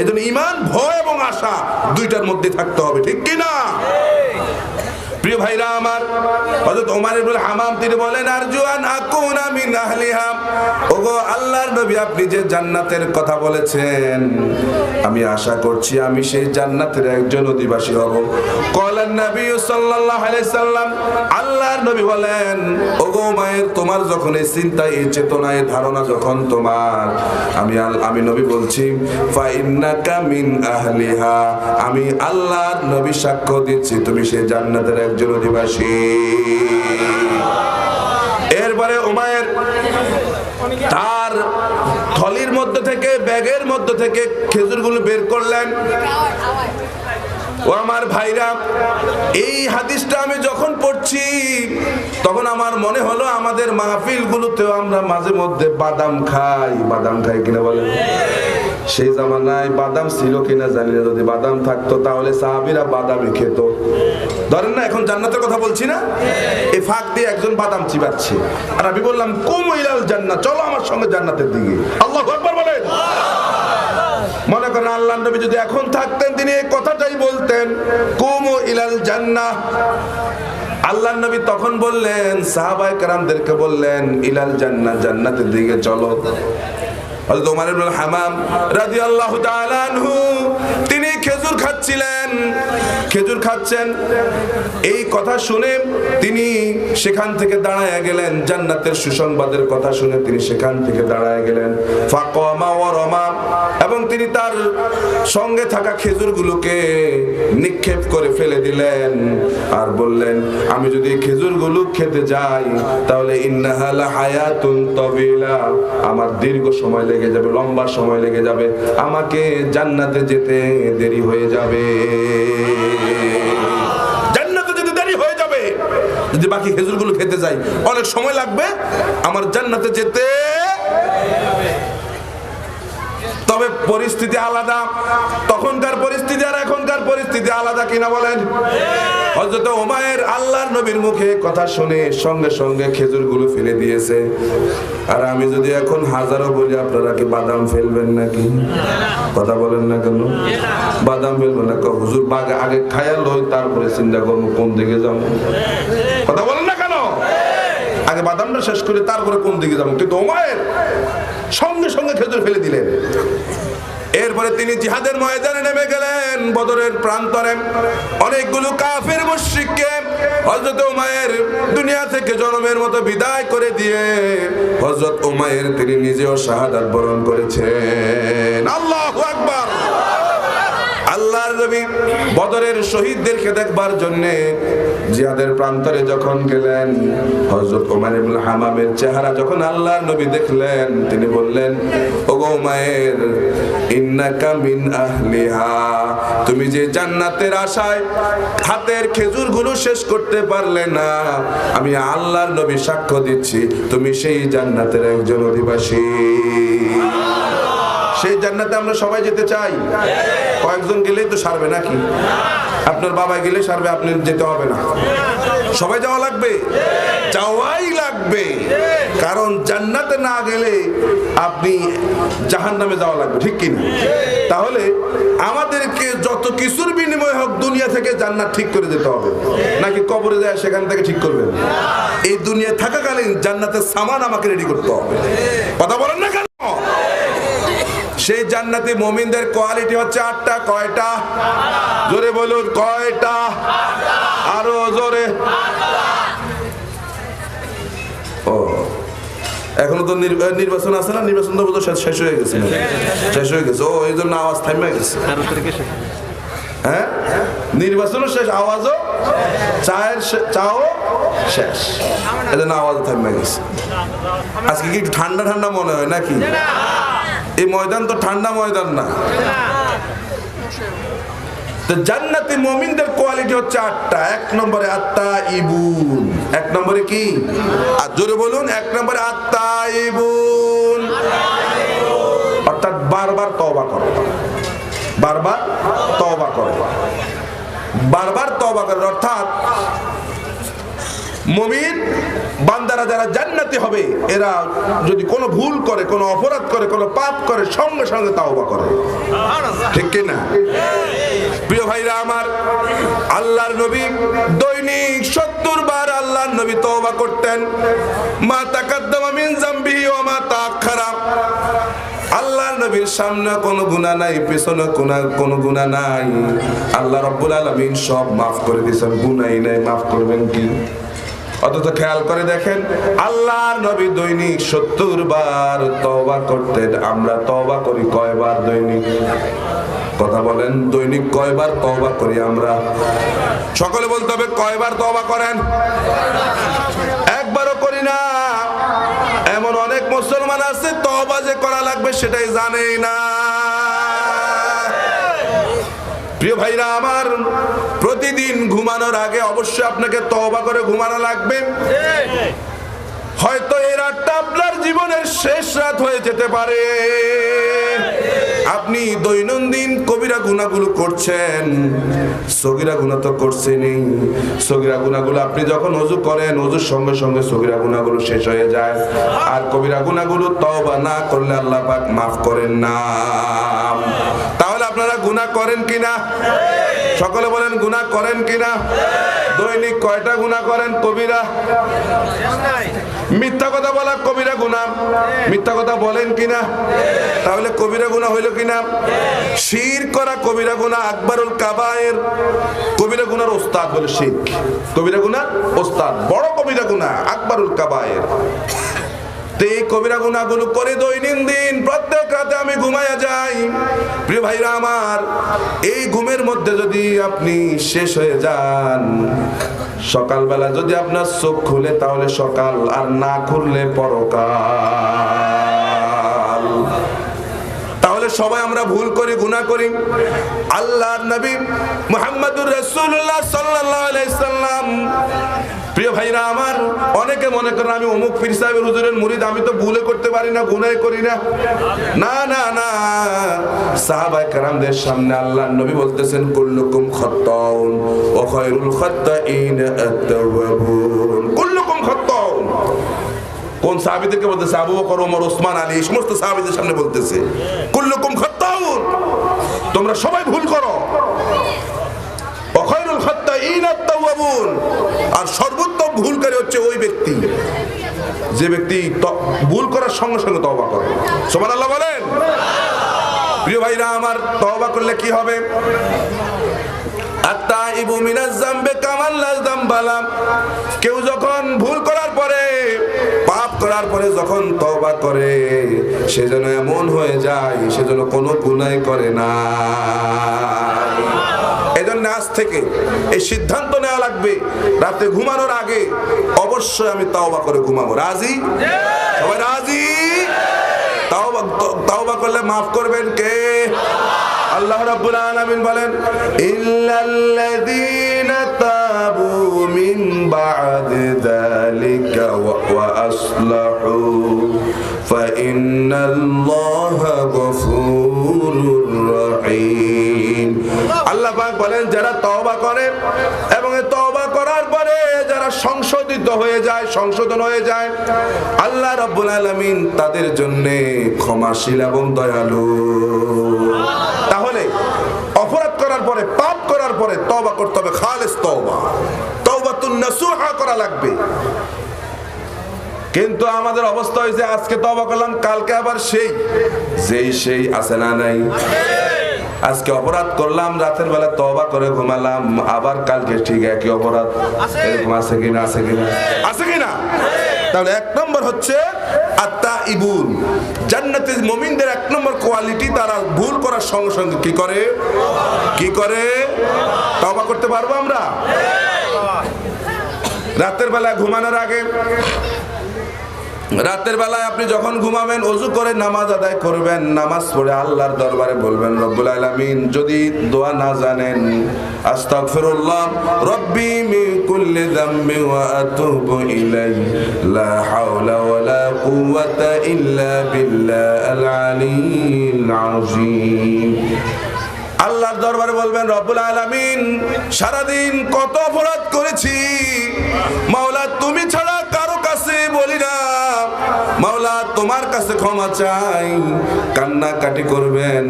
এজন্য ঈমান, ভয় এবং আশা দুইটার মধ্যে থাকতে হবে, ঠিক কিনা? প্রিয় ভাইরা আমার, হযরত ওমর ইবনুল হামাম তিনি বলেন আরজু আন আকুনা মিন আহলিহা, ওগো আল্লাহর নবী, আপনি যে জান্নাতের কথা বলেছেন, আমি আশা করছি আমি সেই জান্নাতের একজন অধিবাসী হব। ক্বালান নবী সাল্লাল্লাহু আলাইহি সাল্লাম, আল্লাহর নবী বলেন, ওগো উমাইর, তোমার যখন এই চিন্তা, এই চেতনা, এই ধারণা যখন তোমার, আমি নবী বলছি ফা ইন্নাকা মিন আহলিহা, আমি আল্লাহর নবী সাক্ষ্য দিচ্ছি তুমি সেই জান্নাতের একজন অধিবাসী। এরপরে উমাইর তার থলির মধ্যে থেকে, ব্যাগের মধ্যে থেকে খেজুরগুলো বের করলেন। ও আমার ভাইরা, এই হাদিসটা আমি যখন পড়ছি তখন আমার মনে হলো আমাদের মাহফিলগুলোতেও আমরা মাঝে মধ্যে বাদাম খাই। বাদাম খাই কিনা বলেন? সেই জামানায় বাদাম ছিল কিনা জানি না, যদি বাদাম থাকতো তাহলে সাহাবীরা বাদামই খেত। ধরেন না, এখন জান্নাতের কথা বলছি না, এই ফাঁক দিয়ে একজন বাদাম চিবাচ্ছে, আর আমি বললাম কুমু ইলাল জান্নাহ, চলো আমার সঙ্গে জান্নাতের দিকে। আল্লাহু আকবার বলেন। মনে করেন আল্লাহর নবী যদি এখন থাকতেন, তিনি এই কথাটাই বলতেন, কুমু ইলাল জান্নাহ, আল্লাহর নবী তখন বললেন, সাহাবায়ে কেরামদেরকে বললেন, ইলাল জান্নাহ, জান্নাতের দিকে চলো। হযরত ওমর ইবনে হামাম রাদিয়াল্লাহু তাআলা আনহু তিনি খেজুর খাচ্ছিলেন, খেজুর খাচ্ছেন। এই কথা শুনে তিনি সেখান থেকে দাঁড়ায় গেলেন, জান্নাতের সুসংবাদের কথা শুনে তিনি সেখান থেকে দাঁড়ায় গেলেন। ফাকামা ওয়া রামা, এবং তিনি তার সঙ্গে থাকা খেজুরগুলোকে নিক্ষেপ করে ফেলে দিলেন আর বললেন, আমি যদি খেজুরগুলো খেতে যাই তাহলে ইন্নাহা লা হায়াতুন তাবিলা, আমার দীর্ঘ সময় লেগে যাবে, লম্বা সময় লেগে যাবে, আমাকে জান্নাতে যেতে দেরি হয়ে যাবে, জান্নাতে যেতে দেরি হয়ে যাবে। যদি বাকি খেজুরগুলো খেতে যাই অনেক সময় লাগবে, আমার জান্নাতে যেতে। তবে পরিস্থিতি আলাদা, তখনকার পরিস্থিতি আর এখনকার পরিস্থিতি আলাদা কিনা বলেন? হযরত ওমর আল্লাহর নবীর মুখে কথা শুনে সঙ্গে সঙ্গে খেজুরগুলো ফেলে দিয়েছে। আর আমি যদি এখন হাজারো বলি, আপনারা কি বাদাম ফেলবেন নাকি? কথা বলেন না কেন? বাদাম ফেলবেন না? হুজুর বাগে আগে খায়া লই, তারপরে চিন্তা করবো কোন দিকে যাবো। কথা বলেন না কেন? আগে বাদামটা শেষ করে তারপরে কোন দিকে যাবো। কিন্তু ওমর সঙ্গে সঙ্গে খেজুর ফেলে দিলেন। এরপরে তিনি জিহাদের ময়দানে নেমে গেলেন, বদরের প্রান্তরে। অনেকগুলো কাফের মুশরিককে হযরত উমাইর দুনিয়া থেকে জনমের মতো বিদায় করে দিয়ে হযরত উমাইর তিনি নিজেও শাহাদাত বরণ করেছেন। আল্লাহু আকবার। আল্লাহর নবী বদরের শহীদদেরকে দেখবার জন্য জিহাদের প্রান্তরে যখন গেলেন, হযরত ওমর ইবনে হামামের চেহারা যখন আল্লাহর নবী দেখলেন, তিনি বললেন, ওগো উমাইর, ইন্নাকা মিন আহলিহা, তুমি যে জান্নাতের আশায় হাতের খেজুরগুলো শেষ করতে পারলে না, আমি আল্লাহর নবী সাক্ষ্য দিচ্ছি তুমি সেই জান্নাতের একজন অধিবাসী। সেই জান্নাতে আমরা সবাই যেতে চাই। কয়েকজন গেলেই তো সারবে নাকি? আপনার বাবা গেলে সারবে, আপনি যেতে হবে না? সবাই যাওয়া লাগবে, যাওয়াই লাগবে। কারণ জান্নাতে না গেলে আপনি জাহান্নামে যাওয়া লাগবে, ঠিক কিনা? তাহলে আমাদেরকে যত কিছুর বিনিময় হোক দুনিয়া থেকে জান্নাত ঠিক করে যেতে হবে, নাকি কবরে যায় সেখান থেকে ঠিক করবেন? এই দুনিয়া থাকাকালীন জান্নাতের সামান আমাকে রেডি করতে হবে। কথা বলেন না কেন? সেই জান্নাতি মুমিনদের কোয়ালিটি হচ্ছে 8টা। কয়টা? জোরে বলুন, কয়টা? আরো জোরে। ও, এখনো তো নির্বাচন আছে না? নির্বাচন তো বোধহয় শেষ হয়ে গেছে, শেষ হয়ে গেছে। ও, এই জন্য আওয়াজ থামে গেছে। হ্যাঁ, নির্বাচনও শেষ, আওয়াজও, চাও শেষ, এই জন্য আওয়াজ থামে গেছে। আজকে কি একটু ঠান্ডা ঠান্ডা মনে হয় নাকি? এই ময়দান তো ঠান্ডা ময়দান না। তো জান্নাতি মুমিনদের কোয়ালিটি হচ্ছে 8টা। 1 নম্বরে আত্তাইবুন। 1 নম্বরে কি? আর জোরে বলুন, 1 নম্বরে আত্তাইবুন, অর্থাৎ বারবার তওবা করে, বারবার তওবা করে, বারবার তওবা করে। অর্থাৎ মুমিন বান্দারা যারা জান্নাতি হবে, এরা যদি কোনো ভুল করে, কোনো অপরাধ করে, কোনো পাপ করে, সঙ্গে সঙ্গে তাওবা করে, ঠিক কি না? প্রিয় ভাইরা আমার, আল্লাহর নবী দৈনিক 70 বার আল্লাহর নবী তওবা করতেন। মা তাকাদ্দামা মিন যামবিহি ওয়া মা তাআখারা। আল্লাহর নবীর সামনে কোনো গুনাহ নাই, পিছনে কোনো গুনাহ নাই। আল্লাহ রাব্বুল আলামিন সব মাফ করে দিয়েছেন, গুনাহই নাই, মাফ করবেন কি? অথচ খেয়াল করে দেখেন, আল্লাহর নবী দৈনিক 70 বার তওবা করতেন। আমরা তওবা করি কয়বার দৈনিক? কথা বলেন, দৈনিক কয়বার তওবা করি আমরা? সকলে বলতে হবে, কয়বার তওবা করেন? একবারও করি না। এমন অনেক মুসলমান আছে তওবা যে করা লাগবে সেটাই জানেই না। প্রিয় ভাইরা আমার, প্রতিদিন ঘুমানোর আগে অবশ্যই আপনাকে তওবা করে ঘুমানো লাগবে। হয়তো এই রাতটা আপনার জীবনের শেষ রাত হয়ে যেতে পারে। আপনি দৈনন্দিন কবিরা গুনাহগুলো করছেন, সগীরা গুনাহ তো করছেনই। সগীরা গুনাহগুলো আপনি যখন ওযু করেন, ওযুর সঙ্গে সঙ্গে সগীরা গুনাহগুলো শেষ হয়ে যায়। আর কবিরা গুনাহগুলো তওবা না করলে আল্লাহ পাক মাফ করেন না। তাহলে আপনারা গুনাহ করেন কিনা? সকলে বলেন, গুনাহ করেন কিনা? দৈনিক কয়টা গুনাহ করেন কবিরা? মিথ্যা কথা বলা কবিরা গুনাহ। মিথ্যা কথা বলেন কিনা? তাহলে কবিরা গুনাহ হইল কিনা? শিরক করা কবিরা গুনাহ, আকবারুল কাবায়ের। কবিরা গুনার ওস্তাদ বলে শিরক। কবিরা গুনাহ ওস্তাদ, বড় কবিরা গুনাহ আকবারুল কাবায়ের। এই কবিরা গুনাহগুলো করে দৈনন্দিন প্রত্যেক রাতে আমি ঘুমায়া যাই। প্রিয় ভাইরা আমার, এই ঘুমের মধ্যে যদি আপনি শেষ হয়ে যান, সকালবেলা যদি আপনার চোখ খুলে তাহলে সকাল, আর না খুললে পরকাল। তাহলে সবাই আমরা ভুল করি, গুনাহ করি। আল্লাহর নবী মুহাম্মদুর রাসূলুল্লাহ সাল্লাল্লাহু আলাইহি সাল্লাম, প্রিয় ভাইরা আমার, অনেকে মনে করেন আমি অমুক পীর সাহেবের হুজুরের মুরিদ, আমি তো ভুলে করতে পারি না, গুনাহ করি না। না না না, সাহাবায়ে কেরামদের সামনে আল্লাহর নবী বলতেছেন কুল্লুকুম খাত্তাউন ওয়া খায়রুল খাত্তাইনা আত-তাওয়াবুন। কুল্লুকুম খাত্তাউন। কোন সাহাবীদেরকে বলতেছে? আবু বকর, ওমর, ওসমান, আলী, এই সমস্ত সাহাবীদের সামনে বলতেছে কুল্লুকুম খাত্তাউন, তোমরা সবাই ভুল করো। ওয়া খায়রুল খাত্তাইনা আত-তাওয়াবুন, আর সর্বোত্তম ভুলকারী হচ্ছে ওই ব্যক্তি যে ব্যক্তি ভুল করার সঙ্গে সঙ্গে তওবা করে। সুবহানাল্লাহ বলেন। প্রিয় ভাইরা আমার, তওবা করলে কি হবে? আত-তাইবু মিনাজ যামবি কামান লা যামবা লা। কেউ যখন ভুল করার পরে, পাপ করার পরে যখন তওবা করে, সে যেন এমন হয়ে যায় সে যেন কোনো গুনাহ করে না। এজন্য আজ থেকে এই সিদ্ধান্ত নেওয়া লাগবে, রাতে ঘুমানোর আগে অবশ্যই আমি তাওবা করে ঘুমাবো। রাজি? সবাই রাজি? তাওবা করলে মাফ করবেন কে? আল্লাহ রাব্বুল আলামিন বলেন ইল্লাল্লাযীনা তাবু মিন বা'দি যালিকা ওয়া আসলাহু ফাইন্নাল্লাহা গফুরুর রহিম। আল্লাহ পাক বলেন যারা তওবা করে এবং এই তওবা করার পরে যারা সংশোধিত হয়ে যায়, সংশোধন হয়ে যায়, আল্লাহ রাব্বুল আলামিন তাদের জন্য ক্ষমাশীল এবং দয়ালু। তাহলে অপরাধ করার পরে, পাপ করার পরে তওবা করতে হবে, খালিস তওবা, তওবাতুন নাসুহা করা লাগবে। কিন্তু আমাদের অবস্থা হয়েছে আজকে তওবা করলাম, কালকে আবার সেই আছে না নাই? আজকে অপরাধ করলাম, রাতের বেলা তওবা করে ঘুমালাম, আবার কালকে ঠিক একই অপরাধ। এরকম আছে কিনা? আছে কিনা? আছে কিনা? তাহলে এক নম্বর হচ্ছে আত-তাইবুন। জান্নাতের মুমিনদের এক নম্বর কোয়ালিটি, তারা ভুল করার সঙ্গে সঙ্গে কি করে? কি করে? তওবা করতে পারবো আমরা? রাতের বেলা ঘুমানোর আগে, রাতের বেলায় আপনি যখন ঘুমাবেন ওযু করে নামাজ আদায় করবেন, নামাজ পড়ে আল্লাহর দরবারে বলবেন রব্বুল আলামিন, যদি দোয়া না জানেন আস্তাগফিরুল্লাহ রব্বি মিন কুল্লি যামবি ওয়া আতুবু ইলাইহি লা হাওলা ওয়ালা কুওয়াতা ইল্লা বিল্লাহিল আলিয়্যিল আযীম। আল্লাহর দরবারে বলবেন রব্বুল আলামিন, সারাদিন কত অপরাধ করেছি মাওলা, তুমি ছাড়া কারো কাছে বলি না, মাওলা তোমার কাছে ক্ষমা চাই। কান্নাকাটি করবেন,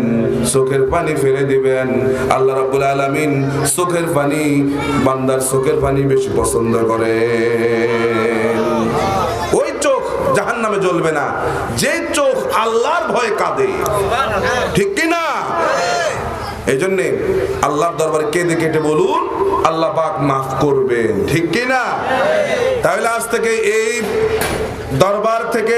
চোখের পানি ফেলে দিবেন। আল্লাহ রাব্বুল আলামিন চোখের পানি, বান্দার চোখের পানি বেশি পছন্দ করে। ওই চোখ জাহান্নামে জ্বলবে না যে চোখ আল্লাহর ভয়ে কাঁদে, ঠিক কি না? এই জন্যে আল্লাহর দরবারে কেঁদে কেটে বলুন, আল্লাহ পাক মাফ করবেন, ঠিক কি না? তাহলে আজ থেকে এই দরবার থেকে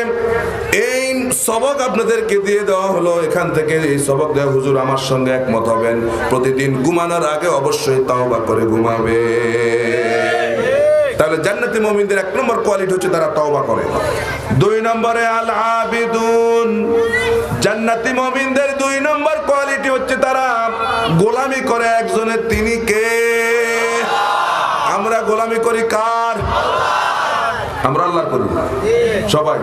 এই সবক আপনাদেরকে দিয়ে দেওয়া হলো। এখান থেকে এই সবক দেওয়া, হুজুর আমার সঙ্গে একমত হবেন, প্রতিদিন ঘুমানোর আগে অবশ্যই তাওবা করে ঘুমাবে। তাহলে জান্নাতি মুমিনদের এক নম্বর কোয়ালিটি হচ্ছে তারা তাওবা করে। দুই নম্বরে আল আবিদুন, জান্নাতি মুমিনদের দুই নম্বর কোয়ালিটি হচ্ছে তারা গোলামি করে একজনের। তিনি কে? আমরা গোলামি করি কার? আমরা আল্লাহর করি সবাই,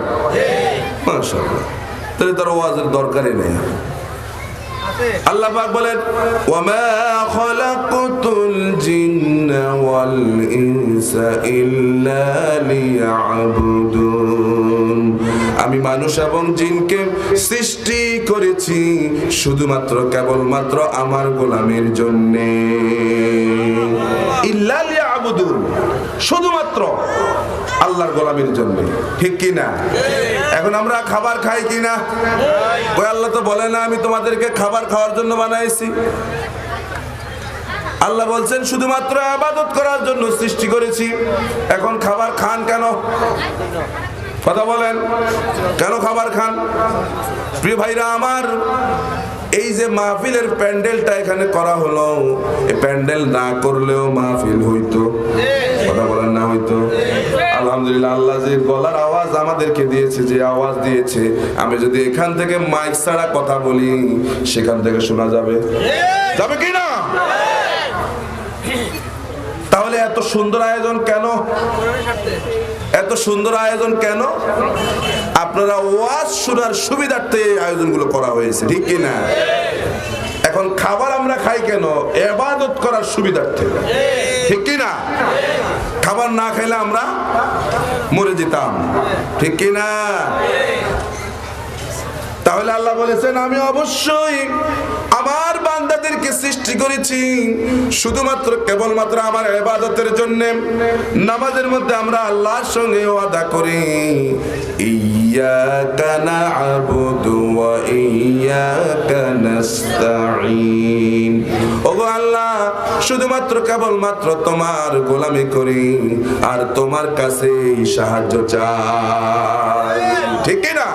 মাশাআল্লাহ। তাহলে তার ওয়াজের দরকারই নেই। আল্লাহ পাক বলেন ওয়ামা খালাকতুল জিন্না ওয়াল ইনসা ইল্লা লিয়াবুদুন। আমি মানুষ এবং জিনকে সৃষ্টি করেছি শুধুমাত্র কেবলমাত্র আমার গোলামির জন্য। ইল্লা লিয়াবুদুন, শুধুমাত্র আল্লাহর গোলামির জন্য, ঠিক কি না? এখন আমরা খাবার খাই কি না? ওই আল্লাহ তো বলে না আমি তোমাদেরকে খাবার খাওয়ার জন্য বানাইছি। আল্লাহ বলছেন শুধুমাত্র ইবাদত করার জন্য সৃষ্টি করেছি। এখন খাবার খান কেন? কথা বলেন, কেন খাবার খান? প্রিয় ভাইরা আমার, এই যে মাহফিলের প্যান্ডেলটা এখানে করা হলো, এই প্যান্ডেল না করলেও মাহফিল হইতো। কথা বলেন, না হইতো? আলহামদুলিল্লাহ, আল্লাহ যে গলার আওয়াজ আমাদেরকে দিয়েছে, যে আওয়াজ দিয়েছে, আমি যদি এখান থেকে মাইক ছাড়া কথা বলি সেখান থেকে শোনা যাবে, যাবে কি না? তাহলে এত সুন্দর আয়োজন কেন? এত সুন্দর আয়োজন কেন? আপনারা ওয়াজ শোনার সুবিধার্থে আয়োজনগুলো করা হয়েছে, ঠিক কি না? এখন খাবার আমরা খাই কেন? ইবাদত করার সুবিধার্থে, ঠিক কি না? খাবার না খাইলে আমরা মরে যেতাম, ঠিক কি না? তাহলে আল্লাহ বলেছেন আমি অবশ্যই আমার বান্দাদেরকে সৃষ্টি করেছি শুধুমাত্র কেবলমাত্র আমার ইবাদতের জন্য। নামাজের মধ্যে আমরা আল্লাহর সঙ্গে ওয়াদা করি ইয়াকা না'বুদু ওয়া ইয়াকা নাস্তাঈন। ওগো আল্লাহ, শুধুমাত্র কেবলমাত্র তোমার গোলামি করি আর তোমার কাছেই সাহায্য চাই, ঠিক কি না?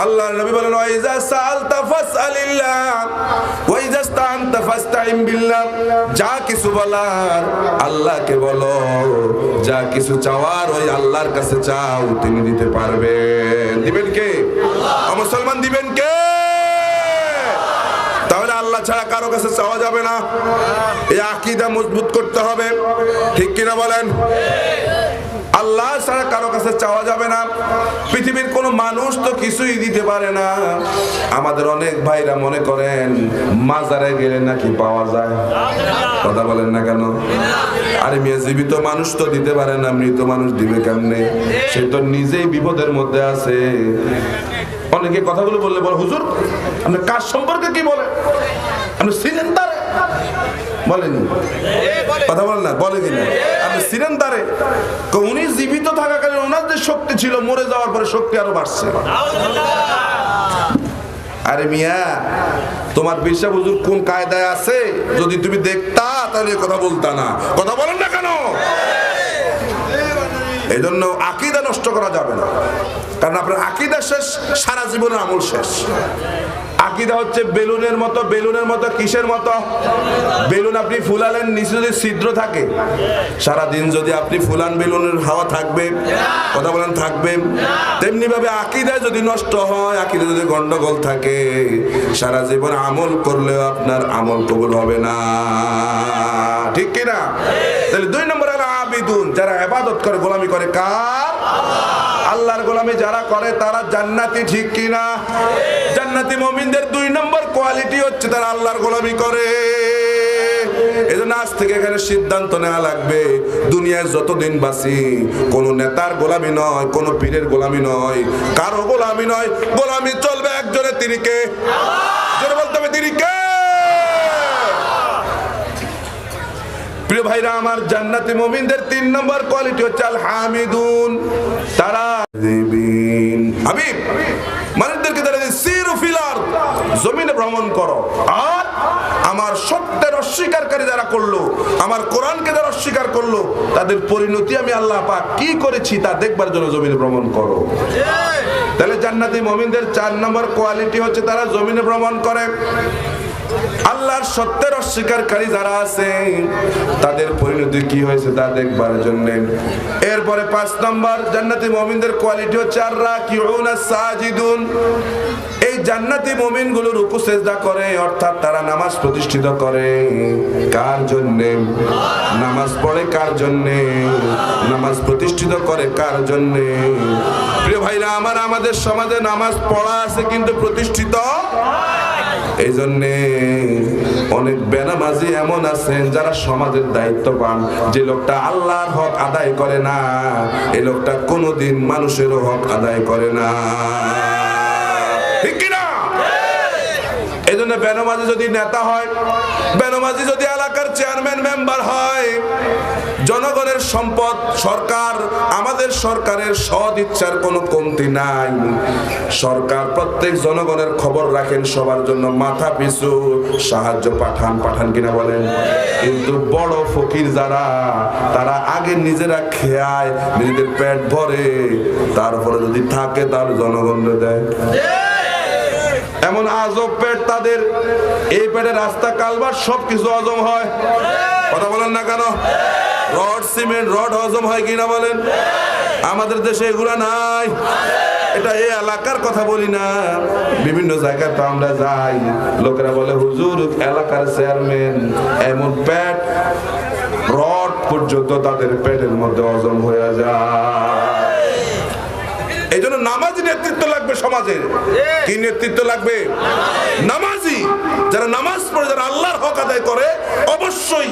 আল্লাহর নবী বলেন ওয়াইজা সাআলতা ফাসআলিল্লাহ ওয়াইজা ইসতাআনতা ফাসতাঈন বিল্লাহ। যা কিছু বলার আল্লাহকে বলো, যা কিছু চাওয়ার ওই আল্লাহর কাছে চাও, তিনি দিতে পারবেন। দিবেন কে? আল্লাহ। মুসলমান দিবেন কে? তাহলে আল্লাহ ছাড়া কারো কাছে চাওয়া যাবে না। এই আকীদা মজবুত করতে হবে, ঠিক কিনা বলেন? আল্লাহ ছাড়া কারো কাছে চাওয়া যাবে না। পৃথিবীর কোনো মানুষ তো কিছুই দিতে পারে না। আমাদের অনেক ভাইরা মনে করেন মাজারে গেলে নাকি পাওয়া যায়। কথা বলেন না কেন? আরে মিয়া, জীবিত মানুষ তো দিতে পারে না, মৃত মানুষ দিবে কেমনে? সে তো নিজেই বিপদের মধ্যে আছে। অনেকে কথাগুলো বললে বলে হুজুর আপনি কাজ সম্পর্কে কি বলেন? আপনি ছিলেন তারে? বলেনি? কথা বলেন না, বলে কিনা? আপনি ছিলেন তারে? উনি জীবিত থাকাকালীন ওনার যে শক্তি ছিল, মরে যাওয়ার পরে শক্তি আরো বাড়ছে। আরে মিয়া, তোমার বিশ্বাস হুজুর কোন কায়দায় আছে যদি তুমি দেখতা তাহলে কথা বলতা না। কথা বলেন না কেন? এই জন্য আকীদা নষ্ট করা যাবে না, কারণ আপনার আকীদা শেষ, সারা জীবনের আমল শেষ। আকীদা হচ্ছে বেলুনের মতো। বেলুনের মতো কিসের মতো? বেলুন আপনি ফুলালেন, নিচে যদি ছিদ্র থাকে, সারা দিন যদি আপনি ফুলান বেলুনের হাওয়া থাকবে? কথা বলেন, থাকবে? তেমনি ভাবে আকীদায় যদি নষ্ট হয়, আকীদা যদি গন্ডগোল থাকে, সারা জীবন আমল করলেও আপনার আমল কবুল হবে না, ঠিক কি না? তাহলে 2 নম্বর হলো আবিদুন, যারা ইবাদত করে, গোলামি করে কার? আল্লাহর গোলামি যারা করে তারা জান্নাতি, ঠিক কি না? জান্নাতি মুমিনদের 2 নম্বর কোয়ালিটি হচ্ছে তারা আল্লাহর গোলামি করে। এজন্য আজ থেকে এখানে সিদ্ধান্ত নেওয়া লাগবে, দুনিয়ায় যতদিন বাঁচি কোনো নেতার গোলামি নয়, কোনো পীরের গোলামি নয়, কারো গোলামি নয়, গোলামি চলবে একজনের। তিনি কে? জোরে বলতে হবে, তিনি কে? প্রিয় ভাইরা আমার, জান্নাতি মুমিনদের 3 নম্বর কোয়ালিটি হচ্ছে আল হামিদুন। তারা হাবিব মানুষদেরকে তারা সিরু ফিল আরদ, জমিনে ভ্রমণ করো, আর আমার সত্যের অস্বীকারী যারা করলো, আমার কোরআনকে যারা অস্বীকার করলো, তাদের পরিণতি আমি আল্লাহ পাক কি করেছি তা দেখবার জন্য জমিনে ভ্রমণ করো। তাহলে জান্নাতি মুমিনদের 4 নম্বর কোয়ালিটি হচ্ছে তারা জমিনে ভ্রমণ করে। আল্লাহর সত্যের অস্বীকারী যারা আছে তাদের পরিণতি কি হয়েছে তা দেখবার জন্য। এরপরে 5 নম্বর জান্নাতি মুমিনদের কোয়ালিটি হচ্ছে আর রাকিউন সাজিদুন। এই জান্নাতি মুমিনগুলো রুকু সিজদা করে, অর্থাৎ তারা নামাজ প্রতিষ্ঠিত করে কার জন্য? নামাজ পড়ে কার জন্য? নামাজ প্রতিষ্ঠিত করে কার জন্য? প্রিয় ভাইরা আমার, আমাদের সমাজে নামাজ পড়া আছে কিন্তু প্রতিষ্ঠিত। এই জন্যে অনেক বেনামাজি এমন আছেন যারা সমাজের দায়িত্ব পান, যে লোকটা আল্লাহর হক আদায় করে না, এই লোকটা কোনোদিন মানুষেরও হক আদায় করে না, ঠিক কিনা? এই জন্য বেনমাজি যদি নেতা হয়, বেনমাজি যদি এলাকার চেয়ারম্যান মেম্বার হয়, জনগণের সম্পদ সরকার, আমাদের সরকারের সৎ ইচ্ছার কোনো কমতি নাই। সরকার প্রত্যেক জনগণের খবর রাখেন, সবার জন্য মাথা পিছু সাহায্য পাঠান কিনা বলেন। কিন্তু বড় ফকির যারা, তারা আগে নিজেরা খেয়ায়, নিজেদের পেট ভরে, তারপরে যদি থাকে তার জনগণকে দেয়। এমন আজব পেট তাদের, এই পেটে রাস্তা কালবার সবকিছু হজম হয়। কথা বলেন না কেন? রড সিমেন্ট রড হজম হয় কিনা বলেন? আমাদের দেশে এগুলা নাই। এটা এই এলাকার কথা বলি না, বিভিন্ন জায়গায় তো আমরা যাই, লোকেরা বলে হুজুর এলাকার চেয়ারম্যান, এমন পেট রড পর্যন্ত তাদের পেটের মধ্যে হজম হয়ে যায়। এই জন্য নামাজি নেতৃত্ব লাগবে সমাজের। কি নেতৃত্ব লাগবে? নামাজি। যারা নামাজ পড়ে, যারা আল্লাহর হক আদায় করে, অবশ্যই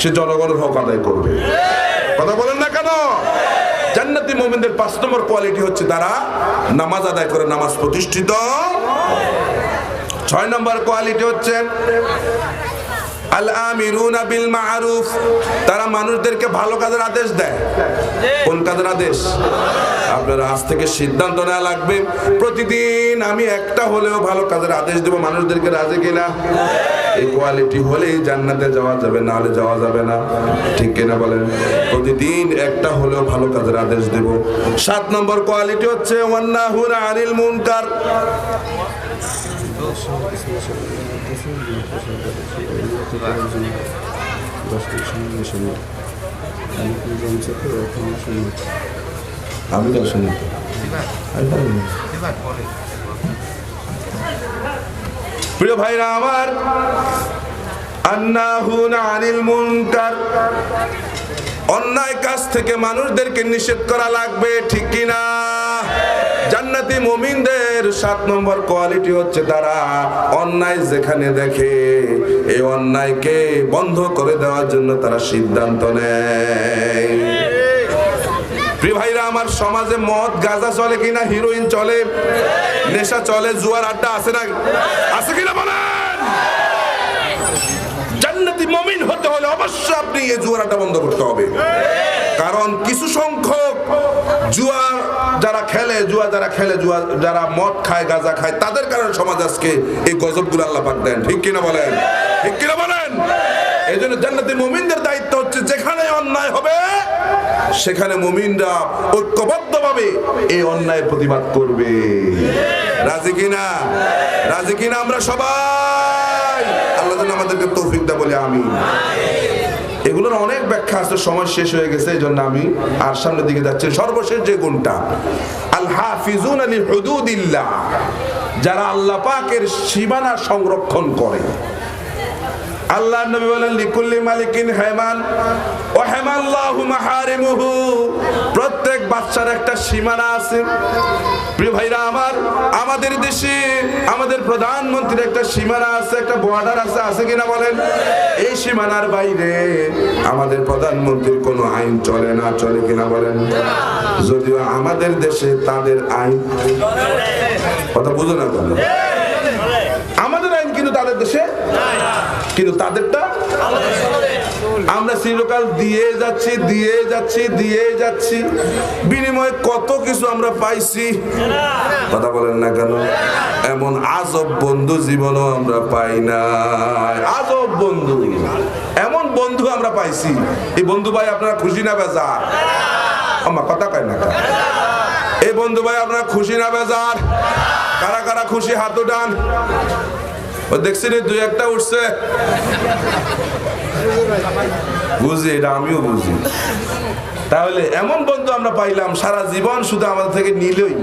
সে জনগণের হক আদায় করবে। কথা বলেন না কেন? জান্নাতি মুমিনদের 5 নম্বর কোয়ালিটি হচ্ছে তারা নামাজ আদায় করে, নামাজ প্রতিষ্ঠিত। 6 নম্বর কোয়ালিটি হচ্ছে আল আমিরুনা বিল মারুফ, তারা মানুষদেরকে ভালো কাজের আদেশ দেয়। কোন কাজের আদেশ? আপনারা আজ থেকে সিদ্ধান্ত নেওয়া লাগবে, প্রতিদিন আমি একটা হলেও ভালো কাজের আদেশ দেব মানুষদেরকে। রাজি কিনা? এই কোয়ালিটি হলেই জান্নাতে যাওয়া যাবে, না হলে যাওয়া যাবে না। ঠিক কিনা বলেন? প্রতিদিন একটা হলেও ভালো কাজের আদেশ দেব। 7 নম্বর কোয়ালিটি হচ্ছে ওয়ান্নাহুনা আনিল মুনকার, আমি তো শুনি প্রিয় ভাইরা আমার, আন্নাহুনা আনিল মুনকার, অন্যায় কাজ থেকে মানুষদেরকে নিষেধ করা লাগবে। ঠিক কিনা? জান্নাতি মুমিনদের 7 নম্বর কোয়ালিটি হচ্ছে তারা অন্যায় যেখানে দেখে, এই অন্যায়কে বন্ধ করে দেওয়ার জন্য তারা সিদ্ধান্ত নেয়। প্রিয় ভাইরা আমার, সমাজে মদ গাঁজা চলে কিনা? হিরোইন চলে, নেশা চলে, জুয়ার আড্ডা আছে না? আছে কিনা বলেন? জান্নাতি মুমিন হতে হলে অবশ্যই আপনি এই জুয়ার আড্ডা বন্ধ করতে হবে। কারণ কিছু সংখ্যক জুয়া যারা খেলে, যারা মদ খায়, গাঁজা খায়, তাদের কারণে সমাজ আজকে এই গজবগুলো আল্লাহ পাক দেন। ঠিক কিনা বলেন? ঠিক কিনা বলেন? এই জন্য জান্নাতি মুমিনদের দায়িত্ব হচ্ছে যেখানে অন্যায় হবে সেখানে মুমিনরা ঐক্যবদ্ধভাবে এই অন্যায়ের প্রতিবাদ করবে। রাজি কিনা? রাজি কিনা আমরা সবাই? আল্লাহ যেন আমাদেরকে তৌফিক দেয় বলে আমিন। এগুলোর অনেক ব্যাখ্যা আছে, সময় শেষ হয়ে গেছে, এই জন্য আমি আর সামনের দিকে যাচ্ছি। সর্বশেষ যে গুণটা, আল হাফিজুনা লিহুদুদিল্লাহ, যারা আল্লাহ পাকের সীমানা সংরক্ষণ করে। আল্লাহর নবী বলেন লিকুল্লি মালিকিন হায়মান ওয়া হামাল্লাহু মাহারিমুহু, প্রত্যেক বাদশার একটা সীমানা আছে। প্রিয় ভাইরা আমার, আমাদের দেশে আমাদের প্রধানমন্ত্রীর একটা সীমানা আছে, একটা বর্ডার আছে। আছে কিনা বলেন? এই সীমানার বাইরে আমাদের প্রধানমন্ত্রীর কোনো আইন চলে না। চলে কিনা বলেন? যদিও আমাদের দেশে তাদের আইন, কথা বুঝো না কেন? আমাদের আইন কিন্তু তাদের দেশে, কিন্তু তাদেরটা আমরা চিরকাল দিয়ে যাচ্ছি, বিনিময়ে কত কিছু আমরা পাইছি। কথা বলেন না কেন? এমন আজব বন্ধু জীবনও আমরা পাই না। আজব বন্ধু, এমন বন্ধু আমরা পাইছি। এই বন্ধু ভাই আপনারা খুশি না বেজার? আমার কথা কয় না? এই বন্ধু ভাই আপনারা খুশি না বেজার? কারা কারা খুশি হাত উঠান। দেখছি রে 2-1টা উঠছে, বুঝি, এটা আমিও বুঝি। তাহলে এমন বন্ধু আমরা পাইলাম, সারা জীবন শুধু আমাদের থেকে নিলই,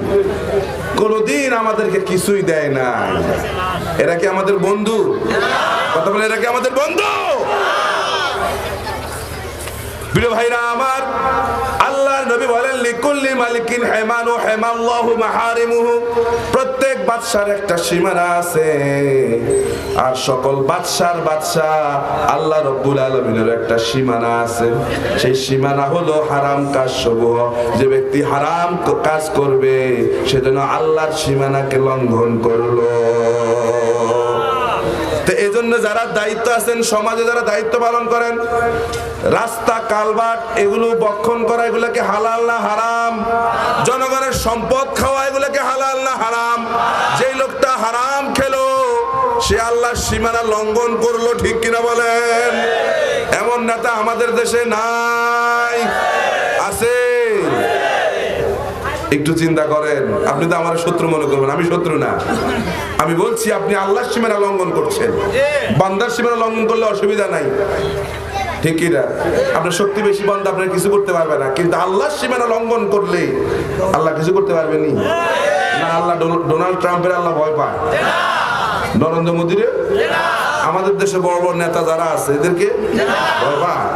কোনদিন আমাদেরকে কিছুই দেয় না। এরা কি আমাদের বন্ধু? কথা বলে, এরা কি আমাদের বন্ধু? প্রিয় ভাইরা আমার, আল্লাহর নবী বলেন লিকুল্লি মালিকিন হায়মান ওয়া হামাল্লাহু মাহারিমুহু, প্রত্যেক বাদশার একটা সীমানা আছে। আর সকল বাদশার বাদশা আল্লাহ রাব্বুল আলামিনের একটা সীমানা আছে। সেই সীমানা হলো হারাম কাজ সমূহ। যে ব্যক্তি হারাম কাজ করবে সে যেন আল্লাহর সীমানাকে লঙ্ঘন করলো। তো এই জন্য যারা দায়িত্ব আছেন, সমাজে যারা দায়িত্ব পালন করেন, রাস্তা কালভার্ট এগুলো বক্ষণ করা, এগুলোকে হালাল না হারাম? জনগণের সম্পদ খাওয়া এগুলোকে হালাল না হারাম? যেই লোকটা হারাম খেলো সে আল্লাহর সীমানা লঙ্ঘন করলো, ঠিক কিনা বলেন? এমন নেতা আমাদের দেশে নাই? আছে? একটু চিন্তা করেন। আপনি তো আমার শত্রু মনে করবেন, আমি শত্রু না। আমি বলছি আপনি আল্লাহর সীমানা লঙ্ঘন করছেন। বান্দার সীমানা লঙ্ঘন করলে অসুবিধা নাই, ঠিক কিনা? আপনার শক্তি বেশি, বান্দা আপনার কিছু করতে পারবে না। কিন্তু আল্লাহর সীমানা লঙ্ঘন করলে আল্লাহ কিছু করতে পারবেনি না। আল্লাহ ডোনাল্ড ট্রাম্পের আল্লাহ ভয় পায়? নরেন্দ্র মোদীর, আমাদের দেশে বড় বড় নেতা যারা আছে এদেরকে ভয় পায়?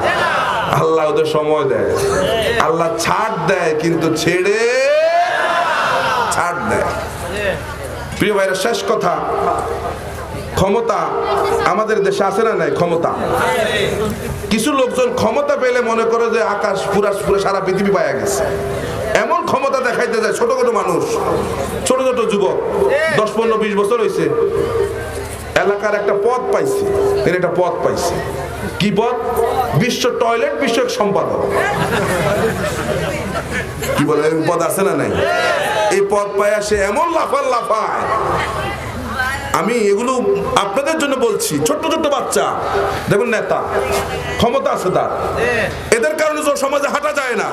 আল্লাহ ওদের সময় দেয়, আল্লাহ ছাড় দেয়, কিন্তু ছেড়ে ছাড় দেয়। প্রিয় ভাইরা, শেষ কথা, ক্ষমতা আমাদের দেশে আছে না নাই? ক্ষমতা, কিছু লোকজন ক্ষমতা পেলে মনে করে যে আকাশ পুরা সারা পৃথিবী পাওয়া গেছে। এমন ক্ষমতা দেখাইতে যায়, ছোট ছোট মানুষ, ছোট ছোট যুবক, 10, 15, 20 বছর হয়েছে, এলাকার একটা পদ পাইছে, একটা পদ পাইছে। কি পদ? বিশ্ব টয়লেট বিষয়ক সম্পাদক। কি বলে, পদ আছে না নাই? এই পদ পায় সে এমন লাফায়। আমি এগুলো আপনাদের জন্য বলছি। ছোট্ট ছোট্ট বাচ্চা দেখুন, নেতা, ক্ষমতা আছে তার, এদের কারণে সমাজে হাঁটা যায় না।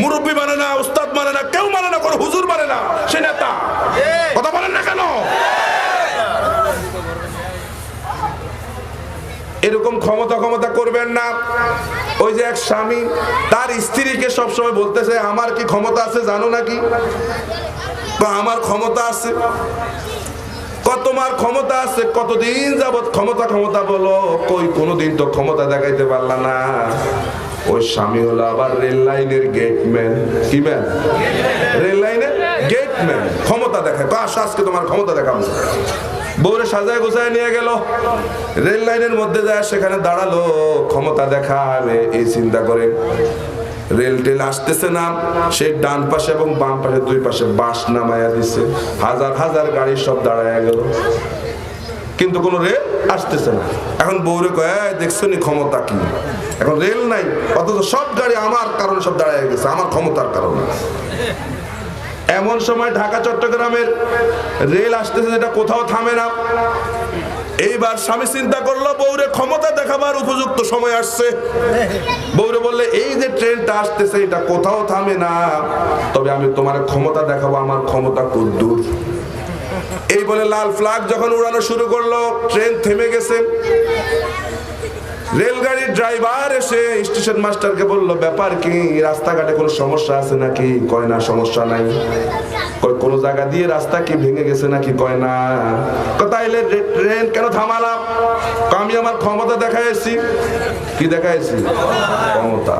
মুরব্বী মানে না, উস্তাদ মানে না, কেউ মানে না, কোনো হুজুর মানে না, সে নেতা। কথা বলেন না কেন? এরকম ক্ষমতা করবেন না। ওই যে এক স্বামী তার স্ত্রীকে সবসময় বলতেছে, আমার কি ক্ষমতা আছে জানো নাকি? বা আমার ক্ষমতা আছে। তোমার ক্ষমতা আছে, কতদিন যাবত ক্ষমতা বলো, কই কোনোদিন তো ক্ষমতা দেখাইতে পারলা না। ওই স্বামী হলো আবার রেল লাইনের গেটম্যান। কি ম্যান? রেল লাইনের গেটম্যান। ক্ষমতা দেখায়, আজকে তোমার ক্ষমতা দেখাবো। বউরে সাজায় গোছায় নিয়ে গেল, রেল লাইনের মধ্যে যায়, সেখানে দাঁড়ালো, ক্ষমতা দেখাবে। এই চিন্তা করে রেল টেল আসতেছে না, সে ডান পাশে এবং বাম পাশে দুই পাশে বাঁশ নামায়া দিছে, হাজার হাজার গাড়ি সব দাঁড়ায় গেল, কিন্তু কোন রেল আসতেছে না। এখন বউরে কয়, দেখছো নি ক্ষমতা কি? এখন রেল নাই, অথচ সব গাড়ি আমার কারণে সব দাঁড়ায় গেছে, আমার ক্ষমতার কারণে। এমন সময় ঢাকা চট্টগ্রামের রেল আসতেছে, যেটা কোথাও থামে না। এইবার স্বামী চিন্তা করলো, বউরে ক্ষমতা দেখাবার উপযুক্ত সময় আসছে। বউরে বললে, এই যে ট্রেনটা আসতেছে এটা কোথাও থামে না, তবে আমি তোমার ক্ষমতা দেখাবো, আমার ক্ষমতা কদ্দূর। এই বলে লাল ফ্ল্যাগ যখন উড়ানো শুরু করলো, ট্রেন থেমে গেছে। রেলগাড়ির ড্রাইভার এসে স্টেশন মাস্টারকে বলল, ব্যাপার কি, রাস্তাঘাটে কোনো সমস্যা আছে নাকি? কয় না, সমস্যা নাই। কোন জায়গা দিয়ে রাস্তা কি ভেঙে গেছে নাকি? কয় না। তাইলে ট্রেন কেন থামালাম? আমি আমার ক্ষমতা দেখাইছি। কি দেখাইছি? ক্ষমতা।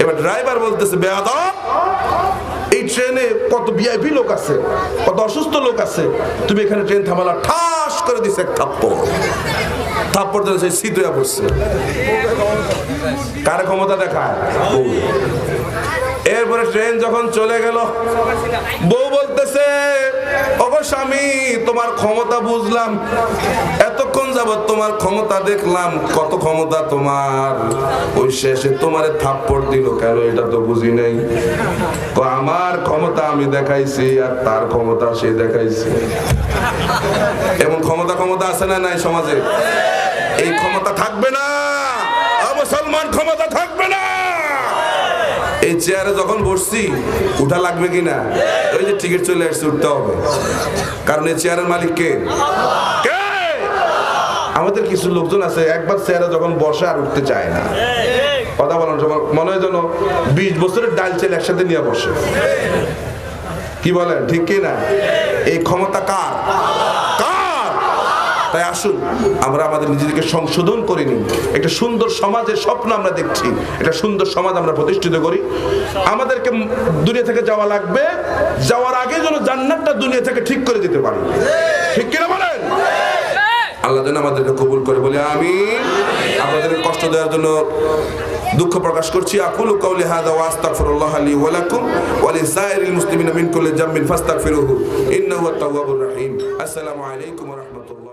এবার ড্রাইভার বলতেছে, বেয়াদব, এই ট্রেনে কত ভিআইপি লোক আছে, কত অসুস্থ লোক আছে, তুমি এখানে ট্রেন থামালা। ঠাস করে দিছে এক থাপ্পড়। থাপ্পড় দিয়ে সেই শীত হয়ে পড়ছে। কার ক্ষমতা দেখায়? এরপরে ট্রেন যখন চলে গেল, বউ বলতেছে, ওগো স্বামী, তোমার ক্ষমতা বুঝলাম, এতক্ষণ যাবত তোমার ক্ষমতা দেখলাম, কত ক্ষমতা তোমার, ওই শেষে তোমারে থাপ্পড় দিল কেন এটা তো বুঝি নাই। আমার ক্ষমতা আমি দেখাইছি, আর তার ক্ষমতা সে দেখাইছে। এমন ক্ষমতা আছে না নাই সমাজে? এই ক্ষমতা থাকবে না, মুসলমান ক্ষমতা থাকবে না। এই চেয়ারে যখন বসছি, উঠা লাগবে কিনা? ওই যে টিকিট চলে আসছে, উঠতে হবে, কারণ এই চেয়ারের মালিক কে? আমাদের কিছু লোকজন আছে, একবার চেয়ারে যখন বসে আর উঠতে চায় না। কথা বলেন, মনে হয় যেন 20 বছরের ডাল চেল একসাথে নিয়ে বসে। কি বলেন, ঠিক কিনা? এই ক্ষমতা কার? তাই আসুন আমরা আমাদের নিজেদেরকে সংশোধন করে নিই। একটা সুন্দর সমাজের স্বপ্ন আমরা দেখছি, একটা সুন্দর সমাজ আমরা প্রতিষ্ঠিত করি। আমাদেরকে দুনিয়া থেকে যাওয়া লাগবে, যাওয়ার আগে যেন জান্নাতটা দুনিয়া থেকে ঠিক করে দিতে পারি। ঠিক কিনা বলেন? আল্লাহ যেন আমাদেরকে কবুল করে, বলে আমিন। আপনাদেরকে কষ্ট দেওয়ার জন্য দুঃখ প্রকাশ করছি। আকুলু কাউলি হাযা ওয়া আস্তাগফিরুল্লাহ লি ওয়া লাকুম ওয়া লিসাইরিল মুসলিমিনা মিন কুল্লি যামবিন ফাস্তাগফিরুহু ইন্নাহু আত-তাওয়াবুর রহিম। আসসালামু আলাইকুম ওয়া রাহমাতুল্লাহ।